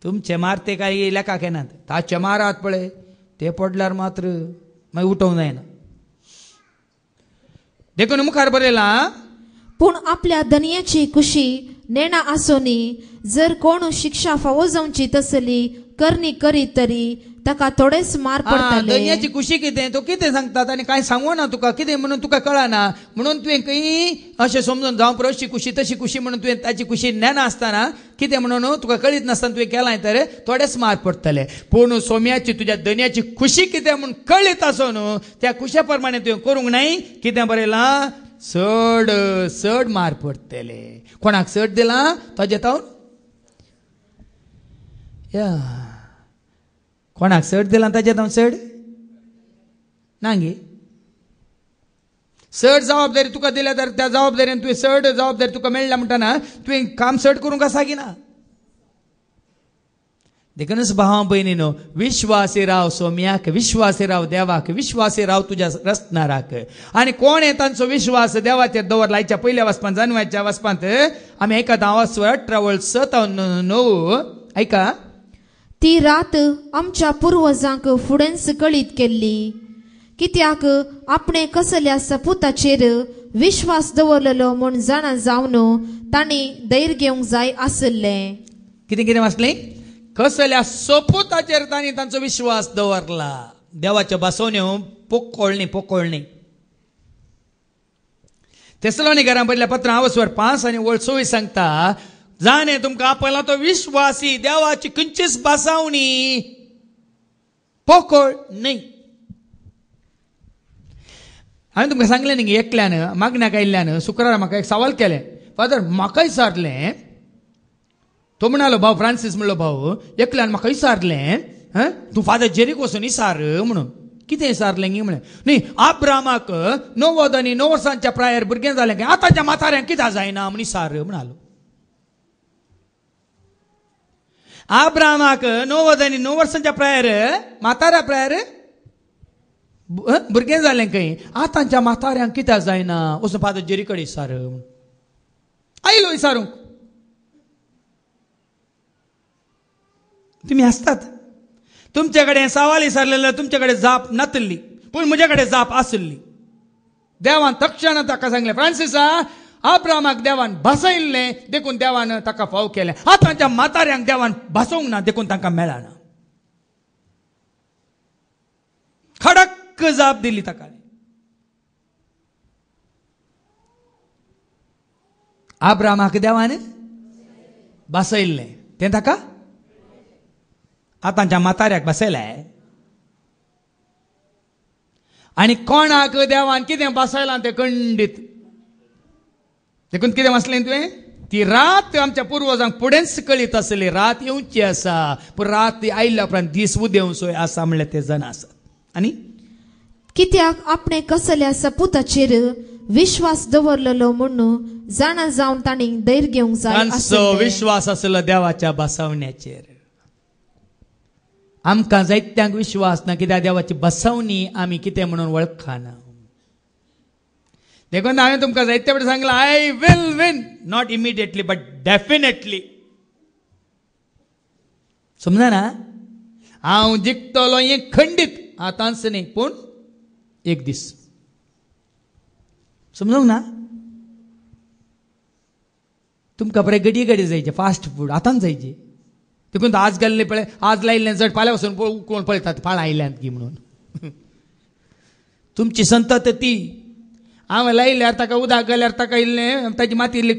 तुमचे मार ते काय लेखाक येनात ताचे मार आहात पळय ते पडल्यार मात्र मागीर उठोवंक जायना देखून मुखार बरयलां पूण आपल्या धनयाची कुशी नेणा आसोनी जर कोण शिक्षा फावो जावची तसली करणी करीत तरी ताका थोडेच मार पडटले धनयाची कुशी कितें तो कितें सांगतात आनी कांय सांगू ना तुका कितें म्हणून तुका कळना म्हणून तुवें खंय अशें समजून जावं पर अशी कुशी तशी कुशी म्हणून तुवें ताची कुशी नेना आसतना कितें म्हणून तुका कळीत नासतना तुवें केलां तर थोडेच मार पडटले पूण सोम्याची तुज्या धनयाची खुशी कितें म्हूण कळीत आसोन त्या कुशे प्रमाणे तुवें करूंक नाय कितें बरयलां चड चड मार पडटले कोणाक चड दिलां ताजे तावन कोणाक चड दिलां ताजे तावन चड नांगे चड जबाबदारी तुका दिल्या तर त्या जबाबदारेन तुवें चड जबाबदारी तुका मेळ्ळ्या म्हणटना तुवें काम चड करूंक आसा ना देखूनच भावां भयणीनो विश्वासी राव सोम्याक विश्वासी राव देवाक विश्वासी राव तुज्या रचणाराक आनी कोण हे तांचो विश्वास देवाचेर दवरला हाच्या पयल्या वचपांत जानेवारीच्या वचपांत आमी एका 18:9 ऐका ती रात आमच्या पुर्वजांक फुडें सकळीत केल्ली कित्याक आपणे कसल्या सपुताचेर विश्वास दवरलेलो म्हूण जाणा जावन तांणी धैर्य घेवंक जाय आसलें कितें कितें वाचलें कसल्या सपुताचेर तांणी तांचो विश्वास दवरला देवाच्यो बसवण्यो पोकोळणी तेसलोनिकरांक बरयल्ल्या पत्रां 5 आनी 26 सांगता जाणे तुमकां आपला तो विश्वासी देवाची खंयचीच बसावणी पोकळ न्ही हांवें तुमकां सांगलें न्ही एकल्यान मागण्याक आयिल्ल्यान शुक्रार म्हाका एक सवाल केलें फादर म्हाका विचारलें तो म्हणालो भाव फ्रांसीस म्हणलो भाव एकल्यान म्हाका विचारलें तूं फादर जेरीक वचून विचार म्हणून कितें विचारलें म्हणे न्ही आब्रामाक 90 आनी 9 वर्सांच्या प्रायार भुरगें जालें काय आतांच्या म्हाताऱ्यांक कित्याक जायना म्हण विचार म्हणालो आब्रामाक 90 आनी 9 वर्सांच्या प्रायार म्हाताऱ्या प्रायार भुरगें जालें खंय आतांच्या म्हाताऱ्यांक कित्याक जायना वचून फादर जेरी कडेन विचार आयलो विचारूंक तुम्ही आसतात तुमचे कडेन सवाल विचारलेलो तुमचे कडेन जाप नासली पूण म्हजे कडेन जाप आसली देवान तक्षण ताका सांगलें फ्रांसिसा आब्रामाक देवान बसयल्लें देखून देवान ताका फाव केलें आतांच्या म्हाताऱ्यांक देवान बसोवंक ना देखून तांकां मेळना खडक जाप दिली ताका आब्रामाक देवान बसयल्लें तें ताका आतांच्या म्हाताऱ्याक बसयलाय आनी कोणाक देवान कितें बसयलां तें खंडीत देखून कितें वाचलें तुवें ती रात आमच्या पुर्वजांक फुडेंच कळीत आसली रात येवची आसा पूण रात आयिल्ल्या उपरांत दीस उदेवंचोय आसा म्हणल्यार ते जाण आसात आनी कित्याक आपणे कसल्या सपुताचेर विश्वास दवरलेलो म्हणून जाणा जावन तांणी धैर्य घेवंक जाय तांचो विश्वास आसलो देवाच्या बसवण्याचेर आमकां जायत्यांक विश्वास ना कित्याक देवाची बसवणी आमी कितें म्हणून वळखना देखून हांवें तुमकां जायते फावटी सांगलां I will win not immediately but definitely समजा ना हांव जिखतलो हें खंडीत आतांच न्ही पूण एक दीस समजूंक ना तुमकां बरें घडी जायचें फास्ट फूड आतांच जायचें देखून आज गेल्ले पळय आज लायिल्लें जड फाल्यां वचून कोण पळयतात फाल्यां आयल्यात की म्हणून तुमची संतत ती हांव लायिल्ल्यार ताका उदक गेल्यार ताका इल्लें ताची माती इल्ली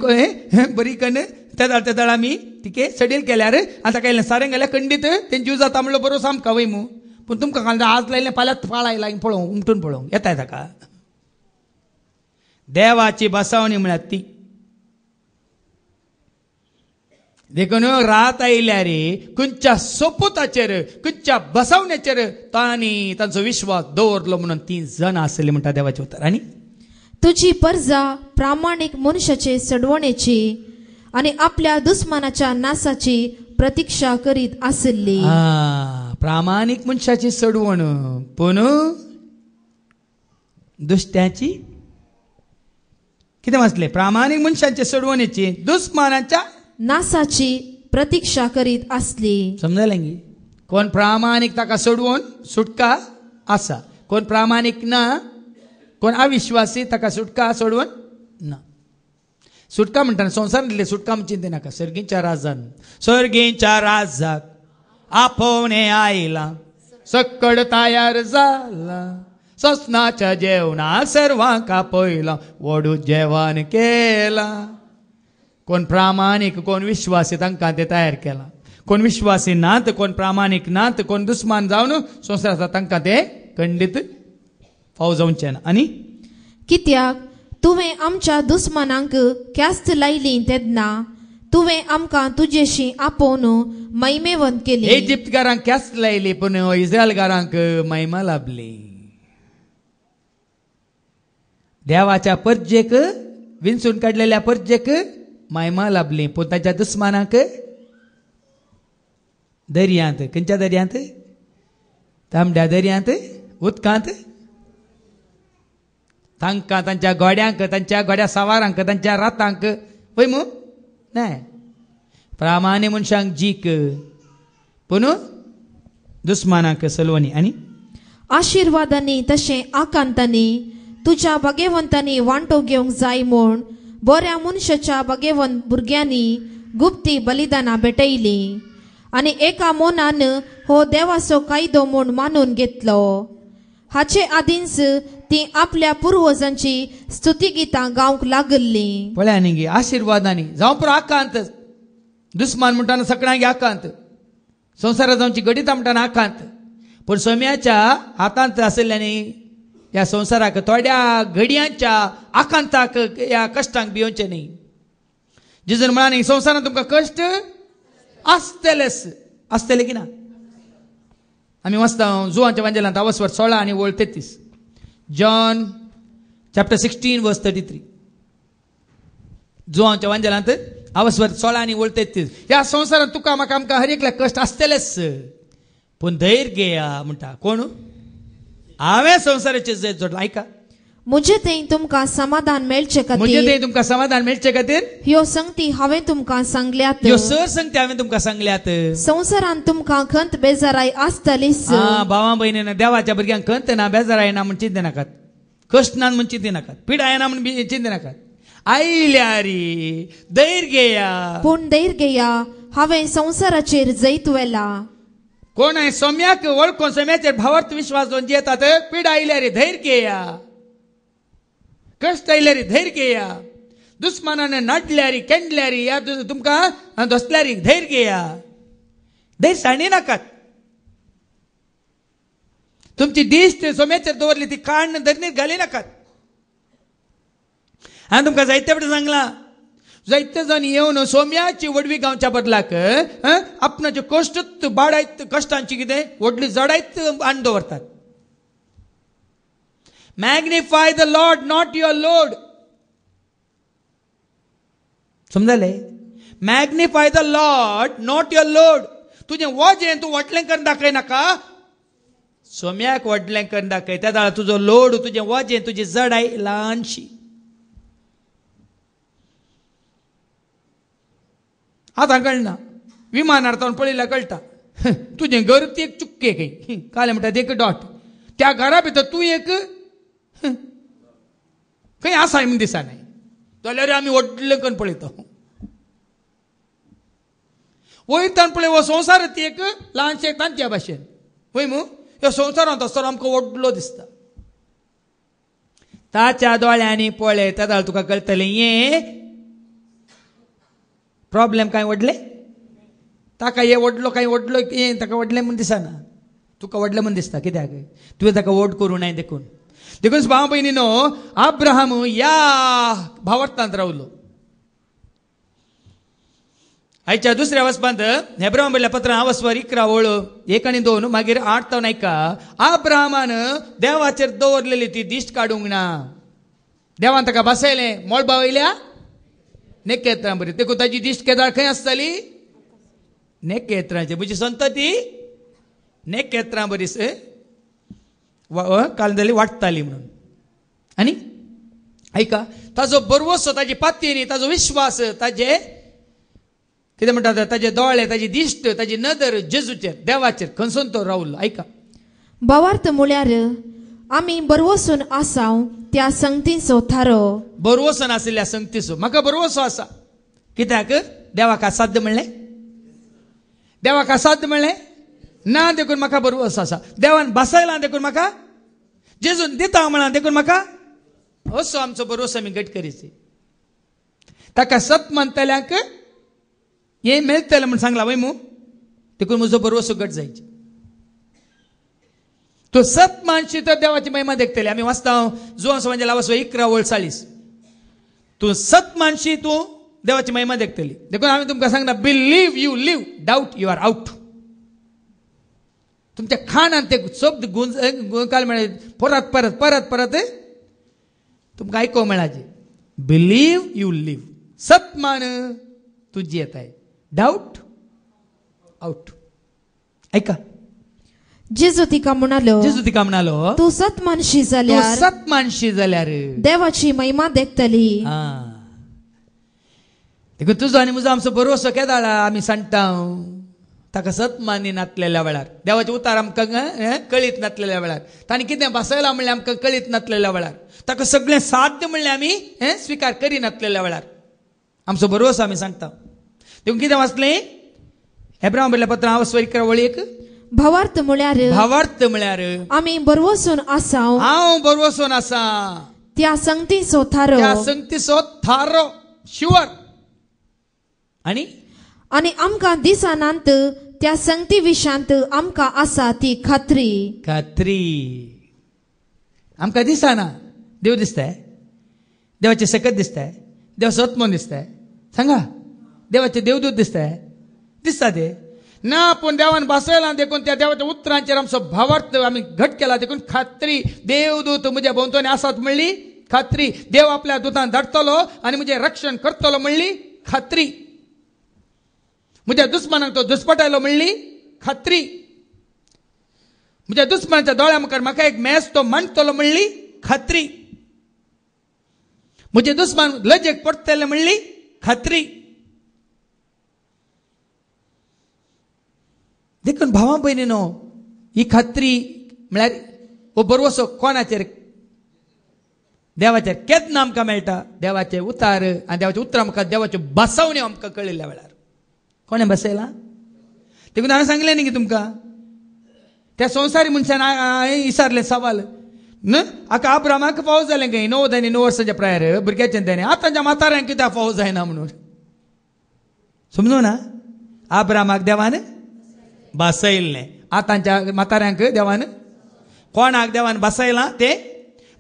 बरी कन्न तेदळ आमी तिके सडील केल्यार आनी ताका इल्लें सारें गेल्यार खंडीत तें जीव जाता म्हणलो बरो सामका वय मू पूण तुमकां सांगता आज लायिल्लें फाल्यां फाळ आयला पळोवंक उमटून पळोवंक येताय ताका देवाची बसवणी म्हळ्यार ती देखून रात आयिल्ल्यार खंयच्या सोपुताचेर खंयच्या बसवण्याचेर तांणी तांचो विश्वास दवरलो म्हणून 3 जण आसली म्हणटा देवाचें उतर आनी तुजी परजा प्रामाणीक मनशाचे सडवणेची आणि आपल्या दुस्मनाच्या नासाची प्रतीक्षा करीत आसली. प्रामाणिक मनशाची सोडवण पूण दुष्ट्याची कितें वाचले? प्रामाणिक मनशांचे सोडवणेची दुस्मनाच्या नासाची प्रतीक्षा करीत आसली. समजलें गी? कोण प्रामाणिक ताका सोडवून सुटका आसा, कोण प्रामाणिक ना, कोण अविश्वासी ताका सुटका सोडवून ना. सुटका म्हणटाना संवसारांतली सुटका म्हणजे चिंते नाका. सर्गीच्या राजाक आपोवणे आयला, सक्कड तयार जाला, ससनाच्या जेवणाक सर्वांक आपयला, वडू जेवण केला. कोण प्रामाणिक कोण विश्वासी तांकां ते तयार केला. कोण विश्वासी नात, कोण प्रामाणिक नात, कोण दुस्मान जावन संवसारांत तांकां ते खंडीत फाव जावचे ना. आनी कित्याक तुवें आमच्या दुस्मनांक ख्यास्त लायली तेन्ना तुवें आमकां तुजेशी आपोवन मैमेवंत केली. इजिप्तकारांक ख्यास्त लायली पूण इस्रायलकारांक महिमा लाभली. देवाच्या परजेक विंचून काडलेल्या परजेक महिमा लाभली, पूण ताच्या दुस्मानाक दर्यांत, खंयच्या दर्यांत? तांबड्या दर्यांत, उदकांत तांकां तांच्या गोड्यांक, तांच्या गोड्या सवारांक, तांच्या रातांक पळय मू नाय. प्रामाणीक मनशांक जीक पूण दुस्मानाक सलवणी. आनी आशिर्वादांनी तशें आकांतांनी तुज्या भाग्यवंतांनी वांटो घेवंक जाय म्हूण बऱ्या मनशाच्या भाग्यवंत भुरग्यांनी गुप्ती बलिदानां भेटयली आनी एका मोनान हो देवाचो कायदो म्हूण मानून घेतलो. हाचे आदींच ती आपल्या पुर्वजांची स्तुतिगितां गावंक लागल्ली. पळय आनी गे आशिर्वादांनी जावं पुरो आकांत. दुस्मान म्हणटाना सगळ्यांक आकांत, संवसारांत जावची गडिता म्हणटाना आकांत. पूण सोम्याच्या हातांत आशिल्ल्यानी ह्या संवसाराक थोड्या घडयांच्या आकांताक ह्या कश्टांक भियोवचें न्ही. जेजून म्हणानी संवसारांत तुमकां कश्ट आसतलेच, आसतले की ना. आमी वाचता जुवांच्या वांजेलांत आवस्वर 16 आनी वळ 33. जॉन चॅप्टर 16 वर्स 33. जुवांच्या वांजेलांत आवस्वर 16 आनी वळ 33. ह्या संवसारांत तुका म्हाका आमकां हर एकल्या कश्ट आसतलेच, पूण धैर्य घेया म्हणटा. कोण? हांवें संवसाराचेर जैत जोडला. ऐका, मुझे थंय तुमकां समाधान मेळचे म्हणजे खातीर, ते तुमकां समाधान मेळचे खातीर ह्यो संगती हांवें तुमकां सांगल्यात. ह्यो सर संगती हांवें तुमकां सांगल्यात. संवसारांत तुमकां खंत बेजाराय आसतलीच. भावां भयणीन देवाच्या भुरग्यांक खंत ना, बेजार येना म्हण चिंते नाकात, कश्ट ना म्हण चिंते नाकात, पिडा येना म्हण चिंते नाकात. आयल्या रे, धैर्य घेया. पूण धैर्य घेया, हांवें संवसाराचेर जैत वेला. कोण आहे सोम्याक वळखून सोम्याचेर भावार्थ विश्वास दोन येतात. पिडा आयल्या रे धैर्य घेया, कष्ट आयल्या रे धैर्य घेया, दुस्मानाने नाडल्यारी केंडल्यारी या तुमकां दोसल्यारी धैर्य घेया. धैर्य साणी नाकात. तुमची दिश्ट सोम्याचेर दवरली ती काण धरणीत घाली नाकात. हांवें तुमकां जायते फावटी सांगलां, जायते जाण येवन सोम्याची वडवी गावच्या बदलाक आपणाचे कश्ट बाडायत कश्टांची कितें व्हडली जडायत आण दवरतात. Magnify the lord not your load. समजले? Magnify the lord not your load. तुझें वजें तूं व्हडलें करून दाखय नाका, सोम्याक व्हडलें करून दाखय. त्या दाळा तुजो लोड, तुजें वजें, तुजी जडाय ल्हानशी. आतां कळना, विमानार्थान पळयल्यार कळटा. तुजें घर ती एक चुक्के खंय काले म्हणटात एक डॉट, त्या घरा भितर तूं एक खंय आसा म्हण दिसना. जाल्यार आमी व्हडलें करून पळयता. वयतान पळय हो संवसार ती एक ल्हानशे तांच्या भाशेन वय मू. ह्या संवसारांत आसतना आमकां व्हडलो दिसता. ताच्या दोळ्यांनी पळय त्या तुका कळटलें हें प्रॉब्लेम काय व्हडले. ताका हे व्हडलो काय व्हडलो हें ताका व्हडलें म्हण दिसना, तुका व्हडलें म्हण दिसता. कित्याक? तुवें ताका वोट करूं नाय देखून. देखून भाव भयणीनो, अब्राहम या भावार्थांत रावलो. आयच्या दुसऱ्या वचपांत हेब्रावां बरयल्ल्या पत्रां आवस्वर 11 वळ 1 आनी 2 मागीर 8 तावन ऐका. अब्राहमान देवाचेर दवरलेली ती दिश्ट काडूंक ना. देवान ताका बसयलें मोळबा वयल्या नेकेत्रां बरी देखून ताची दिश्ट केदार खंय आसताली नेकेत्रांचे म्हणजे संतती नेकेत्रां बरी कालंदली वाटताली म्हणून. आनी ऐका ताजो बरवसो ताजी पातयेनी ताजो विश्वास ताजे कितें म्हणटा ताजे दोळे ताजी दिश्ट ताजी नदर जेजूचेर देवाचेर खंयसून तो रावलो. ऐका भावार्थ म्हळ्यार आमी बरवसून आसाव त्या संगतीचो थारो. बरवसून आशिल्ल्या संगतीचो म्हाका बरवसो आसा. कित्याक देवाक असाध्य म्हणलें देवाक असाध्य म्हणलें ना देखून म्हाका बरवसो आसा. देवान बसयलां देखून म्हाका जेजून दिता म्हणून देखून म्हाका असो आमचो बरवसो आमी घट करीचे. ताका सत मानतल्यांक हें मेळटलें म्हूण सांगला वय मू देखून म्हजो बरवसो घट जायचे. तो सत मानशी तर देवाची महिमा देखतली. आम्ही वाचता जुवान समाजाला लावसो 11:40. तू सत मानशी तू देवाची महिमा देखतली. देखून आम्ही तुमकां सांगता believe you live doubt you are out. तुमच्या खाणान ते शब्द गुणकाल मेळे परत परत परत परत तुमकां आयको मेळाचे. बिलीव यू लिव सत मान तुजी येताय डाऊट आउट. ऐका जेजू तिका म्हणालो तू सत मानशी जाल्यार देवाची महिमा देखतली. देखून तुजो आनी म्हजो आमचो बरोसो केदाळा आमी सांगता ताका सत मानी नातलेल्या वेळार देवाचे उतार आमकां कळीत नातलेल्या वेळार ताणी कितें बसयलां म्हणलें आमकां कळीत नातलेल्या वेळार ताका सगळें साध्य म्हणलें आमी स्विकार करी नातलेल्या वेळार आमचो बरोसो आमी सांगता. देखून कितें वाचलें हेब्रांव बरयल्लें पत्र 11:1 भावार्थ म्हळ्यार आमी बरवसून आसाव हांव बरवसून आसा त्या संगतीचो थारो शुअर. आनी आमकां दिसानांत त्या संगती विशांत आमकां आसा ती खात्री. आमकां दिसना देव दिसताय देवाचे सकत दिसताय देव सत्मन दिसताय सांगा देवाचे देवदूत दिसता ते ना. पण देवान बसयलां देखून त्या देवाच्या उतरांचेर आमचो भावार्थ आमी घट केला देखून खात्री. देवदूत म्हज्या भोंवतणी आसात म्हणली खात्री. देव आपल्या दुतान धाडटलो आनी म्हजें रक्षण करतलो म्हणली खात्री. म्हज्या दुस्मानाक तो दुस्पटायलो म्हणली खात्री. म्हज्या दुस्मानाच्या दोळ्या मुखार म्हाका एक मेस तो मांडटलो म्हणली खात्री. म्हजे दुस्मान लजेक पडटले म्हणली खात्री. देखून भावा भयणीनो ही खात्री म्हळ्यार हो बरवसो कोणाचेर देवाचेर केन्ना आमकां मेळटा देवाचे उतार आनी देवाचे उतरां मुखार देवाच्यो बसवण्यो आमकां कळिल्ल्या वेळार कोणें बसयलां. देखून हांवें सांगलें न्ही की तुमकां त्या संवसारी मनशान हांवें विचारलें सवाल आका आब्रामाक फावो जालें खंय 9 वर्साच्या प्रायर भुरग्याचें तेणें आतांच्या म्हाताऱ्यांक कित्याक फावो जायना म्हणून समजूं ना. आब्रामाक देवान बसयल्लें आतांच्या म्हाताऱ्यांक देवान कोणाक देवान बसयलां ते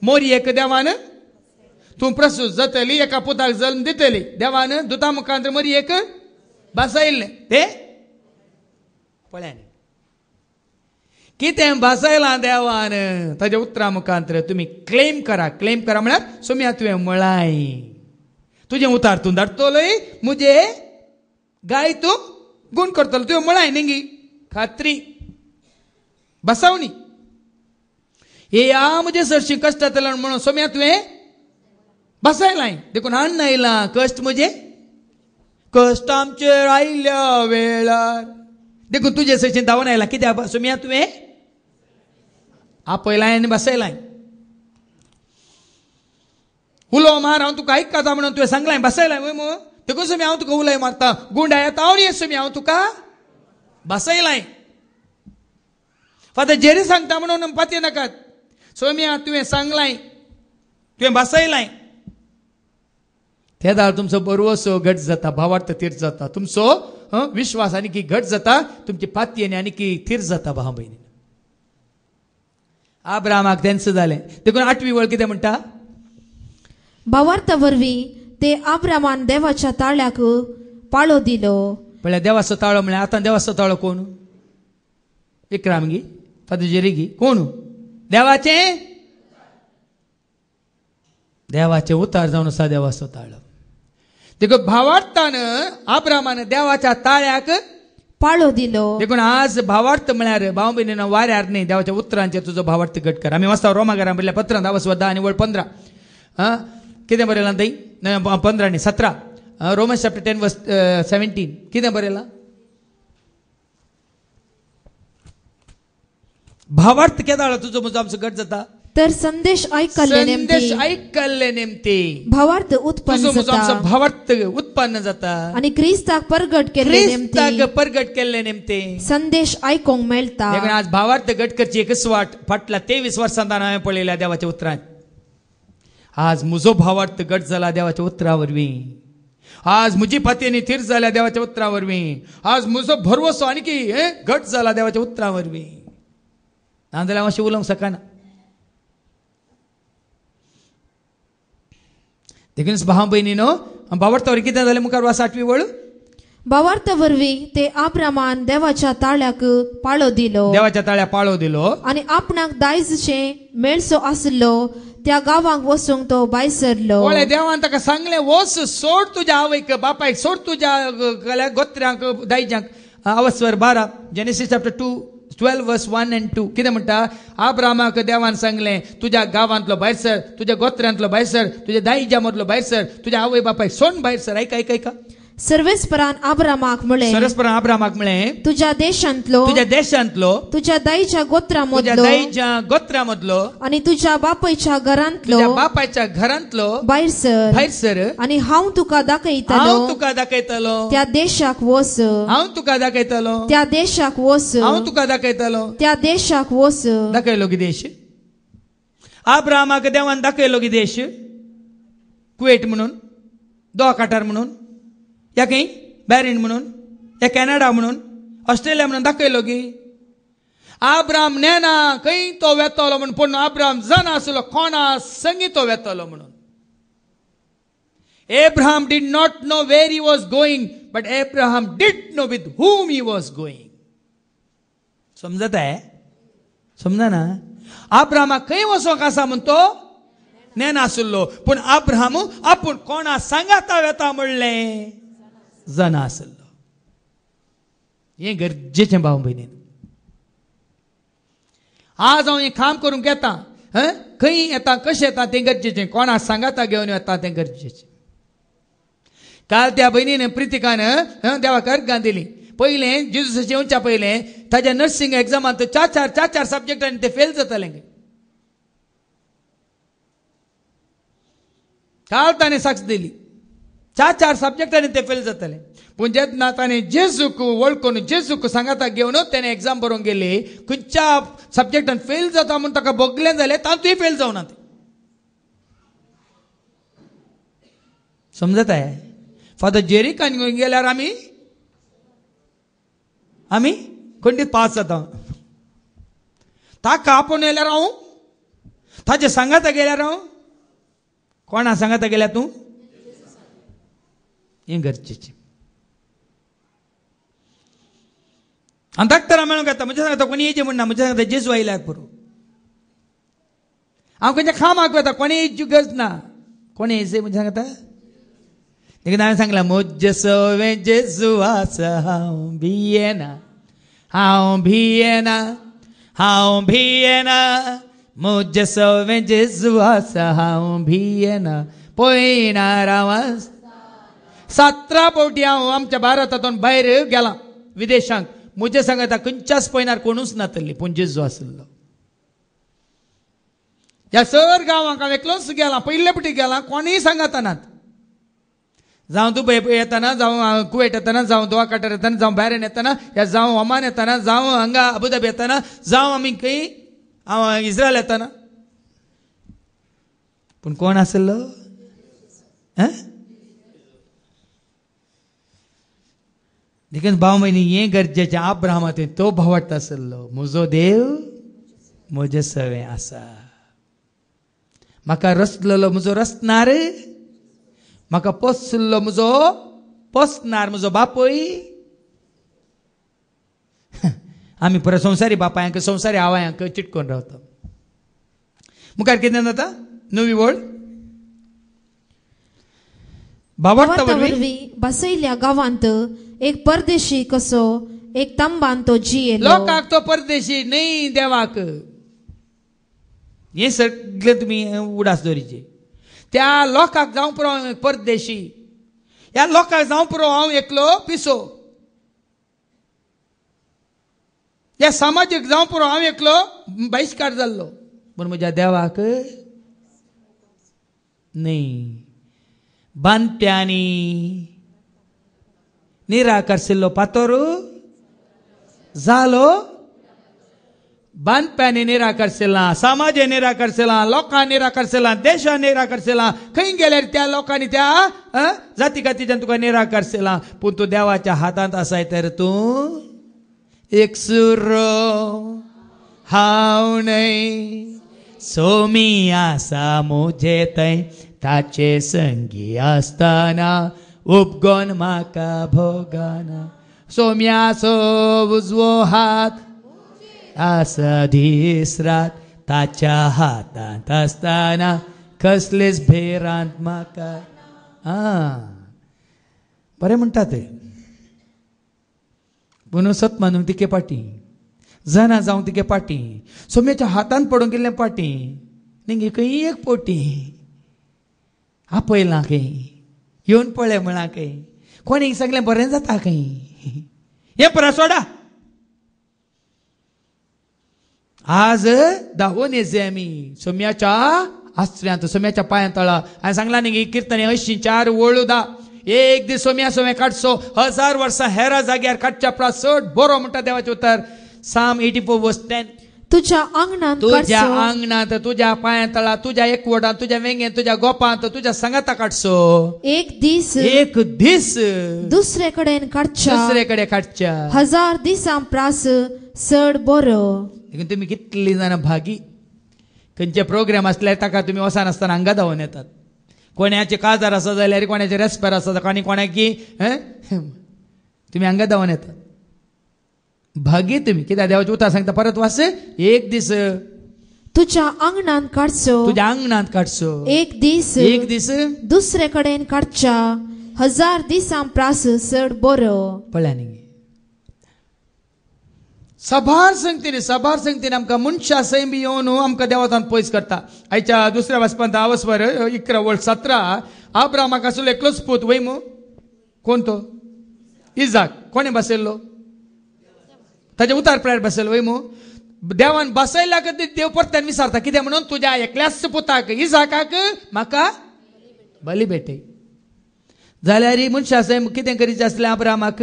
मोरयेक देवान तूं प्रसूत जातली एका पुताक जल्म दितली देवान दुता मुखांतर मोरयेक बसयल्लें ते पळयात कितें बसयलां देवान ताच्या उतरां मुखांतर तुमी क्लेम करा म्हळ्यार सोम्या तुवें म्हळाय तुजें उतार तूं धाडटलोय म्हजे गाय तूं गूण करतलो तुवें म्हळाय न्ही खात्री बसवणी. हे या म्हजे सरशी कश्ट जातलें म्हणून सोम्या तुवें बसयलां देखून हाडून आयलां कश्ट म्हजे कश्ट आमचेर आयल्या वेळार देखून तुजे सरशीन धांवन आयलां कित्याक सोम्या तुवें आपयलां आनी बसयलां. उलो मार हांव तुका आयकता म्हणून तुवें सांगलां बसयलां वय मू देखून सोम्या हांव तुका उलय मारता गुंडा येता हांव सोम्या हांव तुका बसयलां. फादर जेरी सांगता म्हणून पातये नाकात सोम्या तुवें सांगलां तुवें बसयलां त्या दाळ तुमचो बरवसो घट जाता भावार्थ तीर जाता तुमचो विश्वास आनी की घट जाता तुमची पातयेनी आनी की थीर जाता भाव भयणी. आब्रामाक तेंच जालें देखून 8वी वळ कितें म्हणटा भावार्था वरवीं ते आब्रामान देवाच्या ताळ्याक पाळो दिलो. म्हळ्यार देवाचो ताळो म्हळ्यार आतां देवाचो ताळो कोण विक्रामगी फादर जेरीगी कोण देवाचे उतार जावन आसा देवाचो ताळो. देखो भावार्थान अब्रामान देवाच्या ताळ्याक पाळो दिलो. देखून आज भावार्थ म्हळ्यार भाव भयणीनो वाऱ्यार न्ही देवाच्या उतरांचेर तुजो भावार्थ घट कर. आमी वाचता रोमाकारां बरयल्या पत्रांत 10 आनी 15 कितें बरयलां थंय 15 आनी 17 रोमन्स चॅप्टर 10 वर्स 17 कितें बरयलां. भावार्थ केदाळ तुजो म्हजो आमचो घट जाता तर संदेश ऐकले नेमते भावार्थ उत्पन्न तुजो म्हजो आमचो जाता भावार्थ उत्पन्न जाता आणि क्रिस्ताक परगट केले क्रिस्ताक परगट केल्ले नेमते संदेश ऐकूंक मेळटा. देखून आज भावार्थ घट करची एकच वाट फाटल्या 23 वर्सांत हांवें पळयल्या देवाच्या उतरांत. आज म्हजो भावार्थ घट जाला देवाच्या उतरा वरवीं. आज म्हजी पातयेनी थीर जाल्या देवाच्या उतरा वरवीं. आज म्हजो भरवसो आनीकी घट जाला देवाच्या उतरा वरवीं. नाजाल्यार हांव अशें उलोवंक शकना. देखून भाव भयणीनो भावार्थ वरवीं कितें जालें मुखार वाच 8वी वळ. भावार्थ वरवीं ते अब्रामान देवाच्या ताळ्याक पाळो दिलो देवाच्या ताळ्या पाळो दिलो आणि आपणाक दायजशे मेळसो आसलो त्या गांवांक वचूंक तो भायर सरलो. ओळे देवान ताका सांगलें वच सोड तुज्या आवयक बापायक सोड तुज्या गोत्र्यांक दायजांक. अवस्वर 12 जेनेसीस चॅप्टर 12 वर्स 1 and 2 कितें म्हणटा. अब्रामाक देवान सांगलें तुज्या गांवांतलो भायर सर तुज्या गोत्र्यांतलो भायर सर तुज्या दायजा मदलो भायर सर तुज्या आवय बापायक सोड भायर सर. ऐका सर्वेस्परान अब्रामाक म्हळें तुज्या देशांतलो तुज्या दायच्या गोत्रामदलो आणि तुज्या बापायच्या घरांतलो भायर सर आणि हांव तुका दाखयतलो त्या देशाक वच. त्या देशाक वच. दाखयलो की देश. अब्रामाक देवान दाखयलो की देश. कुवेट म्हणून दोहा काटार म्हणून या खंय बॅरिन म्हणून या कॅनडा म्हणून ऑस्ट्रेलिया म्हणून दाखयलो की. अब्राम नेना खंय तो वेतलो म्हणून पूण अब्राम जाणा आसलो कोणा संगी तो वेतलो म्हणून. Abraham did not know where he was going, but Abraham did know with whom he was going. समजत आहे समजा ना. अब्रामाक खंय वचोंक आसा म्हूण तो नेना आसलो पूण अब्राहम आपूण कोणा सांगाता वेता म्हणलें जाणा आसलो. हें गरजेचें भाव भयणीन. आज हांव हें काम करूंक येता खंय येता कशें येता तें गरजेचें. कोणा सांगाता घेवन येता तें गरजेचें. काल त्या भयणीन प्रितिकान देवाक अर्गां दिली. पयलें जेजूसाचें येवच्या पयलें ताच्या नर्सिंग एग्जामांत चार सब्जेक्टांनी ते फेल जातालें. काल ताणें साक्ष दिली 4 सब्जेक्टांनी ते फेल जाताले. पूण जेन्ना ताणें जेजूक वळखून जेजूक सांगाता घेवन ताणें एग्जाम बरोवंक गेली. खंयच्या सब्जेक्टान फेल जाता म्हूण ताका भोगलें जालें तातूंय फेल जावना. समजत आहे. फादर जेरिकान घेवन गेल्यार आमी खंडीत पास जाता. ताका आपूण येल्यार हांव ताचे सांगाता गेल्यार हांव कोणा सांगाता गेल्या तूं हें गरजेचें. आनी धाकटरां मेळूंक येता. म्हजे सांगता कोणी येचें म्हणना. म्हजे सांगता जेजू आयल्यार पुरो. हांव खंयच्या खामाक वता कोणी येवची गरज ना. कोणी येयचें म्हजे सांगता. देखून हांवें सांगलां म्हजे सवें जेजू आसा हांव भियेना म्हजे सवें जेजू आसा हांव भियेना. पळयना रावां 17 फावटी हांव आमच्या भारतांतून भायर गेलां विदेशांक. म्हजे सांगता खंयच्याच पयनार कोणूच नातली पूण जेजू आसलो. ह्या सर गांवांक हांव एकलोच गेलां. पयले फावटी गेलां कोणीय सांगाता नात. जावं दुबय येताना जावं कुवेट येताना जावं दोहा काटार येताना जावं बॅरेन येताना या जावं ओमान येताना जावं हांगा अबुधाबी येताना जावं आमी खंय हांव इस्रायल येताना पूण कोण आसलो. देखून भाव भयणी हें गरजेचें. अब्राहमा तो भावार्थ आसलो म्हजो देव म्हजे सवें आसा. म्हाका रचलेलो म्हजो रचनार म्हाका पोसलो म्हजो पोसनार म्हजो बापूय. आमी परत संवसारी बापायांक संवसारी आवयांक चिटकोवन रावता. मुखार कितें जाता 9वी वळ. भावार्था वरवीं वरवीं बसयल्या गावांत एक परदेशी कसो एक तंबान तो जियेलो. लोकांक तो परदेशी नाही देवाक. हे सगळे तुम्ही उडास दवरीचे. त्या लोकांक जावं पुरो हांव परदेशी, ह्या लोकांक जावं पुरो हांव एकलो पिसो, ह्या सामाजीक जावं पुरो हांव एकलो बहिष्कार जाल्लो, पूण म्हज्या देवाक नाही. बांदप्यांनी निराकरसिल्लो पातोरू जालो, बांदप्यांनी निराकरसिलां, समाजे निराकरसिलां, लोकां निराकरसिलां, देशान निराकरसिलां. खंय गेल्यार त्या लोकांनी त्या जाती गातीच्यान तुका निराकरसिलां. पूण तूं देवाच्या हातांत आसाय तर तूं एक सुरो हांव न्हय, सोमी आसा मुजे थंय, ताचे संगी आसतना उपगोन म्हाका भोगाना. सोम्याचो उजवो हात आसा दीस रात, ताच्या हातांत आसतना कसलेच भेरांत म्हाका. बरें म्हणटा ते. पूण सत मानूंक तिके पाटी, जाणा जावं तिके पाटी, सोम्याच्या हातांत पडून गेल्ले पाटी, निंगे खंय एक पोटी आपयलां खंय, येवन पळय म्हणा खंय, कोणी सगळें बरें जाता खंय. हे परा सोडा. आज दावोन येजे आमी सोम्याच्या आस्त्र्यांत, सोम्याच्या पांयां तळा. हांवें सांगलां न्ही किर्तने 84 वळू दा. एक दीस सोम्या सोम्या काडचो, 1000 वर्सां हेरा जाग्यार काडच्या चड बरो म्हणटा देवाचें उतर. साम 84 वर्स 10. तुझ्या अंगणात तुझ्या काडचो, अंगणात, तुझ्या पांयां तळा, तुझ्या एकवटांत, तुझ्या वेंगेंत, तुझ्या गोपांत, तुझ्या संगाता काडचो. एक दीस दुसरे कडेन काडच्या, दुसरे कडेन काडच्या. 1000 दिसां प्रास चड बरो. देखून तुम्ही कितली जाणां भागी. खंयचे प्रोग्राम आसल्यार ताका तुम्ही वसान आसतना हांगा धांवन येतात. कोणाचे काजार आसा जाल्यार, कोणाचे रेस्पेर आसा, आनी कोणाकी तुम्ही हांगा धांवन येतात. भागी तुम्ही. कित्याक देवाचें उतर सांगता परत वाच. एक दीस तुझ्या अंगणात काडचो, तुझ्या अंगणात काडचो. एक दीस दुसरे कडेन काडच्या, 1000 दिसां प्रास चड बरो. पळया न्ही. सभार संगतीन आमकां मनशा सैम बी येवन आमकां देवातान पयस करता. आयच्या दुसऱ्या वाचपांत आवस्वर 11:17 आब्रामाक आसलो एकलोच पूत वय मू. कोण तो? इजाक. कोणे बसयल्लो? ताच्या उतार प्रायर बसयलो वय मू. देवान बसयला देव परत्यान विचारता कित्याक म्हणून तुज्या एकल्याच पुताक इजाकाक म्हाका बली भेटय. जाल्यार मनशा सैम कितें करीत आसलें आब्रामाक?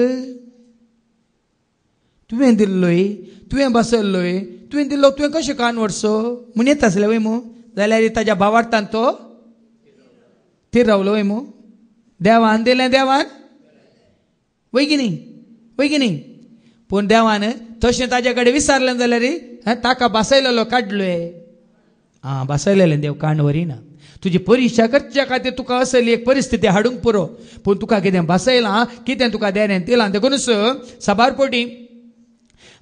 तुवें दिल्लोय, तुवें बसयल्लोय, तुवें दिल्लो, तुवें कशें कान वडसो म्हूण येत आसलें वय मू. जाल्यार ताच्या भावार्थान तो थीर रावलो वय मू. देवान दिलें देवान वय की न्ही. पूण देवान तशें ताजे कडेन विचारलें जाल्यार ताका बसयलेलो काडलोय. बसयलेलें देव काण वरिना. तुजी परिक्षा करच्या खातीर तुका असली एक परिस्थिती हाडूंक पुरो. पूण तुका कितें बसयलां, कितें तुका देण्यान दिलां. देखूनच सबारपोटी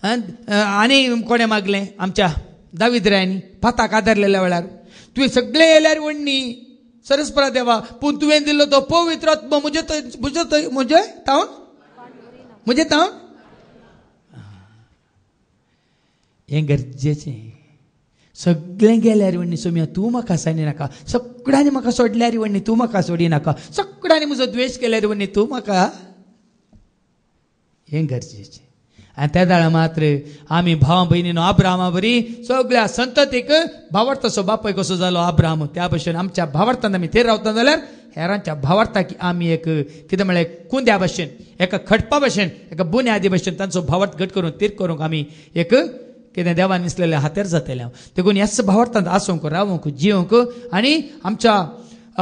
आनी कोणें मागलें आमच्या दाविद्रायांनी पाताक आदारलेल्या वेळार तुवें सगळे येयल्यार वण्णी सरस्परा देवा, पूण तुवें दिल्लो तो पवित्र आत्मा म्हजे तावन हें गरजेचें. सगळें गेल्यार वण्णी सोम्या तूं म्हाका सांगली नाका. सगळ्यांनी म्हाका सोडल्यार वण्णी तूं म्हाका सोडी नाका. सगळ्यांनी म्हजो द्वेश केल्यार वण्णी तूं म्हाका. हें गरजेचें. आनी त्या दाळा मात्र आमी भाव भयणीनो अब्राहमा बरी सगळ्या संततीक भावार्थाचो बापूय कसो जालो अब्राहम, त्या भशेन आमच्या भावार्थान आमी थंय रावता जाल्यार हेरांच्या भावार्थाक आमी एक कितें म्हळ्यार कुंद्या भशेन, एका खटपा भशेन, एका बुन्यादी भशेन तांचो भावार्थ घट करून तीर करूंक आमी एक कितें देवान दिसलेले हातेर जातले. देखून ह्याच भावार्थांत आसूंक, रावूंक, जियोंक आनी आमच्या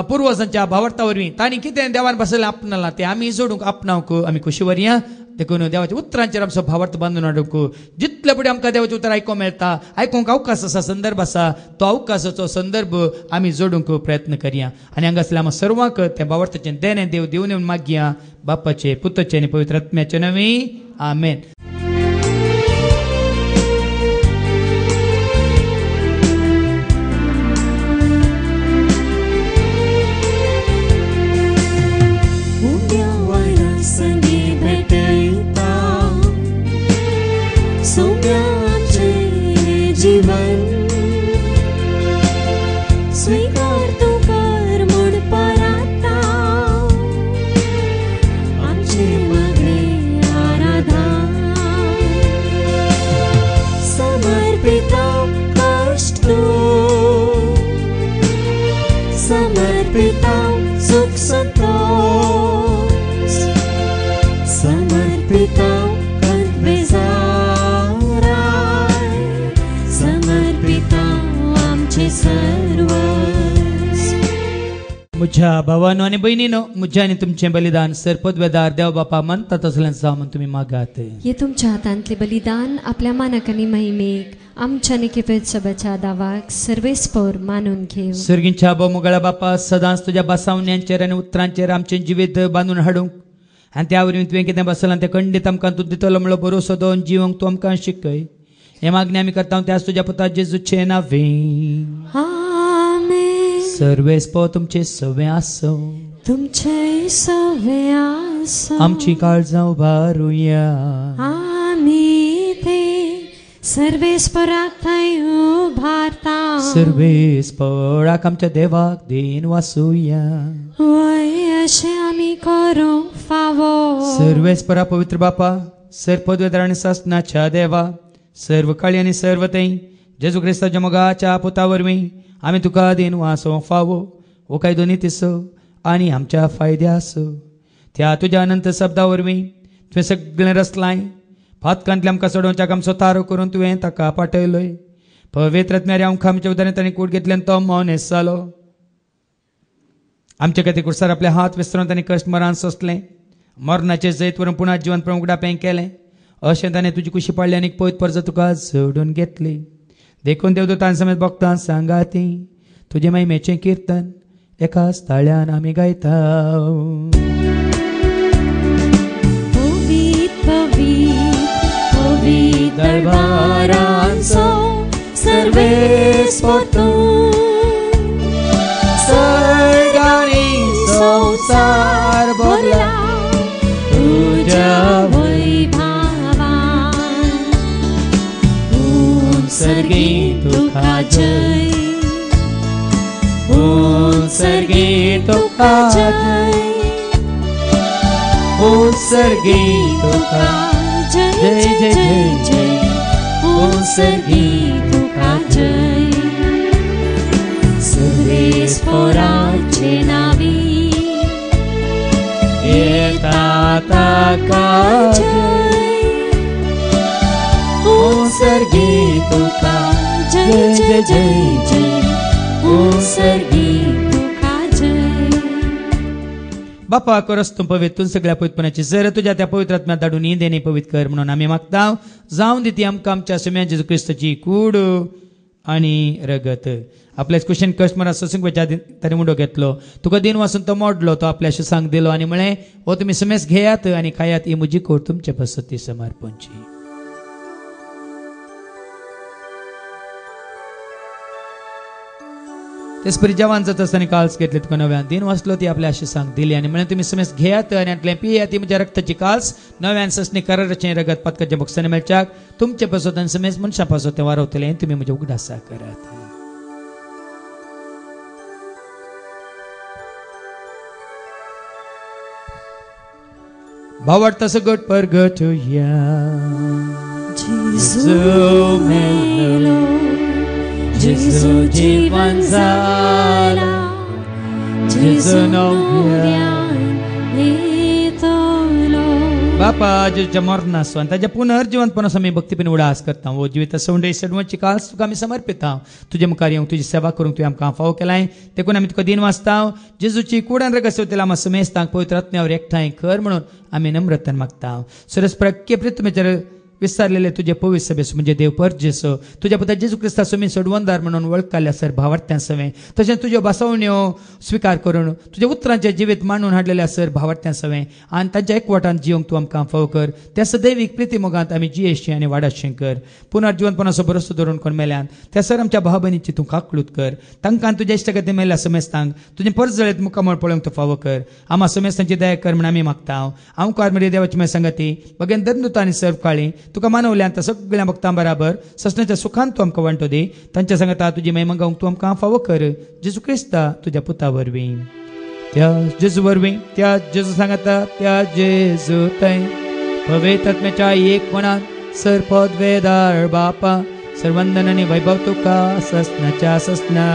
पुर्वजांच्या भावार्था वरवीं तांणी कितें देवान बसयलें आपणालां तें आमी जोडूंक आपणावंक आमी खुशी वरया. देखून देवाच्या उतरांचेर आमचो भावार्थ बांदून हाडूंक जितले फुडें आमकां देवाचें उतर आयकूंक मेळटा, आयकूंक अवकाश आसा, संदर्भ आसा, तो अवकाशाचो संदर्भ आमी जोडूंक प्रयत्न करया. आनी हांगासल्या आमी सर्वांक त्या भावार्थाचें देणें देव दिवन येवन मागया. बापाचे, पुताचे आनी पवित्र आत्म्याचे नांवी आमेन. म्हज्या भावांनो आणि बहिणीनो, म्हज्या आणि तुमचें बलिदान सरपदवेदार देव बापा म्हणतात असलें जावं म्हण तुम्ही मागात. हे तुमच्या हातांतले बलिदान आपल्या मानक आणि महिमेक आमच्या आणि केपेत सभाच्या दावाक सर्वेस्पर मानून घेव. सर्गींच्या मोगळा बापा, सदांच तुझ्या बसावण्यांचेर आणि उतरांचेर आमचें जिवीत बांदून हाडूंक आनी त्या वरवीं तुवें कितें बसलां तें खंडीत आमकां तूं दितलो म्हणलो भरोसो दवरून जिवंक तूं आमकां शिकय. हे मागणी आमी करता त्याच तुज्या पुता जेजूचे नांवें. आमेन. सर्वेस्पर तुमचे सवे आसो, तुमचे सवे आसो. आमची काळजां उबारुया. आमी ते सर्वेस्पराक थंय उबारता. सर्वेस्पराक आमच्या देवाक देन वासुया. वय अशें आमी करूंक फावो. सर्वेस्परा पवित्र बापा, सरपदवेदार आनी सासनाच्या देवा, सर्व काळी आनी सर्व तै जेजू क्रिस्ताच्या मोगाच्या पुता वरवीं आमी तुका देन वासोवंक फावो. हो काय दोनी तिसो आनी आमच्या फायद्यास त्या तुज्या अनंत शब्दा वरवीं तुवें सगळें रचलाय. फातकांतले आमकां सोडोवच्याक आमचो तारो करून तुवें ताका पाठयलोय. पवित्र आत्म्यारे आमकां आमच्या उदाहरण ताणें कूड घेतल्यान तो मौनेस जालो. आमचे खातीर कुडसार आपले हात विस्तरून ताणें कश्ट मरान सोंसलें. मरणाचे जैत वरून पुन्हा जिवन प्रमुख उगडापें केलें. अशें ताणें तुजी कुशी पाडली आनी पयत परज तुका जोडून घेतली. देखून देवदूतां समेत भक्तां सांगाती तुजे महिमेचें कीर्तन एकाच ताळ्यान आमी गायता. दरबारांचो सर्वेस्पर तूं. सर्गांनी संवसार भरला तुज्या वैभवान. उत्सर्गी तुका जय. उत्सर्गी तुका जय. उत्सर्गी तुका जय जय जय जय. उत्सर्गी तुका जय. सर्वेस्पराचे नावी येता ताका जय. उत्सर्गी तुका जय जय जय जय. उत्सर्गी तुका जय. बापा करस तूं पवित्र तूं सगळ्या पवित्रपणाची जर तुझ्या त्या पवित्र आत्म्यात धाडून ही देणी पवित्र कर म्हणून आमी मागता. जावं दी ती आमकां आमच्या सुम्या जेजू क्रिस्ताची कूड आनी रगत. आपल्याच कुशेन कश्टमरा ससंगच्या ताणें मुडो घेतलो. तुका दिन वाचून तो मोडलो, तो आपल्याशी सांग दिलो आनी म्हळें हो तुमी समेस घेयात आनी खायात, ही म्हजी कोड तुमचे बसती समर्पणची. तेच परी जवान जाता आसतना काल्स घेतले तुका नव्यान दिन वाचलो ती आपल्या अशी सांग दिली आनी म्हळें तुमी समेस घेयात आनी आतलें पियात, ती म्हज्या रक्ताची काल्स नव्यान ससणी कराराचें रगत पदकाच्या बॉक्सांनी मेळच्याक तुमचे पासत आनी समेस मनशां पासत तें वारवतलें तुमी म्हज्या उगडासा करात. भावार्थ सगट परगटुया. जेजू मेलो. जेजू जीवन जाला. जेजू नव्यान येतलो. बापा जेजूच्या मरणासो आनी ताच्या पुनर्जिवंतपणासो आमी भक्तीपण उडास करता. हो जिविता सवंडे सडवची काल्स तुका आमी समर्पिता. तुजे मुखार येवंक तुजी सेवा करूंक तुवें आमकां फावो केलाय. देखून आमी तुका दिन वाचता. जेजूची कुडान रगत तेला आमी समेस्तांक पवित्र आत्म्यावर एकठांय कर म्हणून आमी नम्रतान मागता. सरस्प्रक्य प्रितमेचेर विस्तारलेले तुझे पवित्र सभेस म्हणजे देव परजेसो तुझ्या पुता जेजू क्रिस्ता सुमी सोडवंदार म्हणून वळखल्या सर भावार्थ्यां सवे तशेंच तुज्यो बसवण्यो स्वीकार करून तुझ्या उतरांचे जिवीत मांडून हाडलेल्या सर भावार्थ्यां सवे आनी तांच्या एकवटान जिवंक तूं आमकां फावो कर. त्या सदैवीक प्रिती मोगांत आमी जियेशी आनी वाडतशें कर. पुनर्जिवंतपणाचो भरोसो धरून कोण मेल्यान त्या सर आमच्या भाव भयणीची तूं काकलूत कर. तांकां तुज्या इश्टगती मेल्या समेस्तांक तुजें परस जळेत मुखामळ पळोवंक तूं फावो कर. आम्हा समेस्तांची दया कर म्हण आमी मागता. हांव कारमेरी देवाची मे संगती बगेन धर्मदूत आनी सर्व काळी तुका मानवल्यान त्या सगळ्या भक्तां बराबर ससण्याच्या सुखान तूं आमकां वांटो दी. तांच्या सांगता तुजी महिमा गावंक तूं आमकां फावो कर. जेजू क्रिस्ता तुज्या पुता वरवीं त्या जेजू वरवीं त्या जेजू सांगता त्या जेजू थंय पवित्र आत्म्याच्या एक कोणान सरपद वेदार बापा सर्वंदन आनी वैभव तुका ससनाच्या ससना.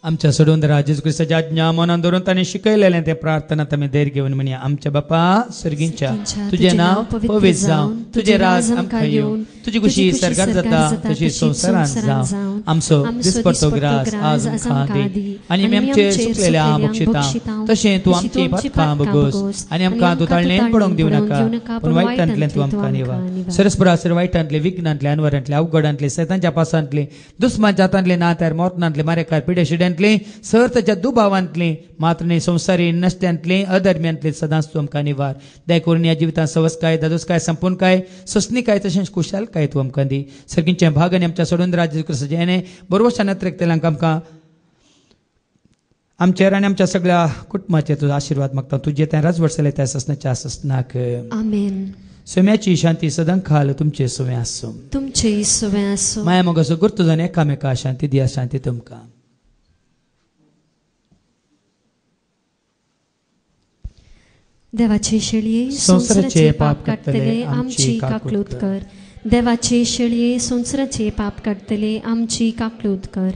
आमच्या सोडून राजेश क्रिस्ताच्या आज्ञा मनान धरून ताणें शिकयलेलें ते प्रार्थना आमी धैर्य घेवन म्हणया. आमच्या बापा सर्गींच्या तुझें नांव पवित्र जावं, तुझें राज आमकां येवं, तुजी खुशी सरकार जाता तशी संवसारांत जावं. आमचो दिसपडटो ग्रास आज आमकां दी आनी आमी आमचेर चुकलेल्या बक्षिता तशें तूं आमची पातकां बगोस आनी आमकां तूं ताळणेन पडोवंक दिवं नाका पूण वायटांतल्यान तूं आमकां निवार. सरस्परासर वायटांतले विघ्नांतले अनवरांतले अवघडांतले सैतांच्या पासांतले दुस्मांच्या हातांतले नात्यार मोतनांतले मारेकार पिड्याशिड्यांतले सर्ताच्या दुबावांतले मात्र न्ही संवसारी नश्ट्यांतले अधर्म्यांतले सदांच तूं आमकां निवार. दया करून ह्या जिवितांत सवस्काय दादोसकाय संपूर्णकाय ससनीकाय तशेंच खुशालकाय तूं आमकां दी. सर्गींच्या भागांनी आमच्या सोडून राज्य क्रिस्ताचें बरोवशान नत्रेकतेल्यांक आमकां आमचेर आनी आमच्या सगळ्या कुटुंबाचेर तुजो आशिर्वाद मागता. तुजे तें राजवटसले त्या ससनाच्या ससनाक आमेन. सोम्याची शांती सदां खाल तुमचे सोमे आसूं, तुमचे सोवे आसूं. माया मोगाचो गुर्त जावन एकामेका शांती दिया. शांती तुमकां. देवाचे शेळये संसाराचे पाप काडतले आमची काकलूत कर. देवाचे शेळये संसाराचे पाप काडतले आमची काकलूत कर.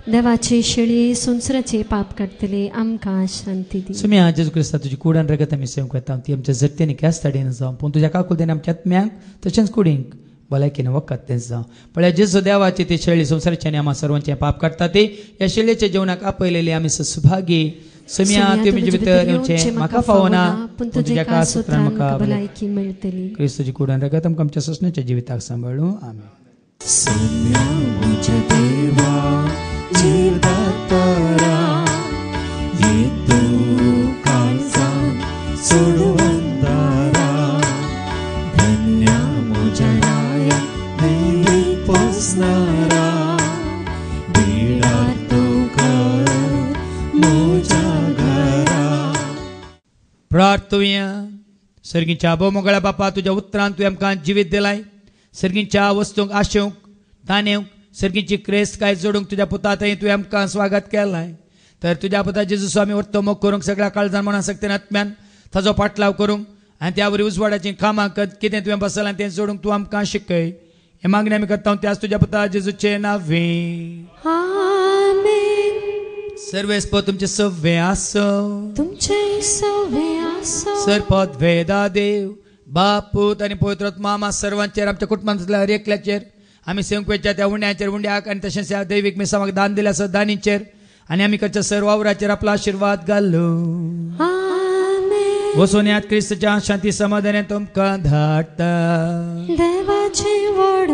देवाचे शेळये संसाराचे पाप काडतले आमकां शांती दी. सुम्या जेजू क्रिस्ता तुजी कुडान रगत आमी सेवंक येता ती आमच्या झट्टेनी केस ताडेन जावं पूण तुज्या काकुलतेन आमच्या आत्म्यांक तशेंच कुडींक भलायकेन वखद तें जावं. पळय जेजू देवाची ती शेळी संसाराचे आनी आम्हा सर्वांचे पाप काडटा ती ह्या शेळयेच्या जेवणाक आपयलेली आमी सुभागी. सुम्या तुमी म्हजे भितर येवचें म्हाका फावना पूण तुज्या काळसुत्रान म्हाका भलायकी मेळटली. क्रिस्तूची कुडान रगत आमकां आमच्या ससण्याच्या जिविताक सांबाळूं. आमेन. सोम्या म्हज्या देवा जीवदातारा ये तूं काळजांत सोडवंदारा धन्य म्हज्या राया नेली पोसणारा बिडार तूं कर म्हज्या घरा. प्रार्थुया. सर्गीच्या मोगळ्या बापा तुज्या उतरांत तुवें आमकां जिवीत दिलाय. सर्गीच्या वस्तूंक आशेवंक ताणेवंक सर्गीची क्रेस्त काय जोडूंक तुज्या पुता थंय तुवें आमकां स्वागत केलाय. तर तुज्या पुता जेजू स्वामी वर्तो मोग करूंक सगळ्या काळजान मना सक्तीन आत्म्यान ताजो पाटलाव करूंक आनी त्या वरी उजवाडाची कामां कितें तुवें बसलां तें जोडूंक तूं आमकां शिकय. हे मागणी आमी करता त्याच तुज्या पुता जेजूचे नांवे. आमेन. सर्वेस्प तुमचे सव्वे आसो, तुमचे सवे आसो. सरपद वेदा देव बाप पूत आनी पवित्र आत्मा आम्हा सर्वांचेर आमच्या कुटुंबांतल्या हर एकल्याचेर आमी सेवंकेच्या त्या उंड्याचेर उंड्याक आनी तशेंच ह्या दैवीक मिसामाक दान दिल्या आसा दानीचेर आनी आमी करच्या सर्व वावराचेर आपलो आशिर्वाद घालूं. आमेन. वसोन्यात क्रिस्ताच्या शांती समाधानान तुमकां धाडटा. देवाचे व्हड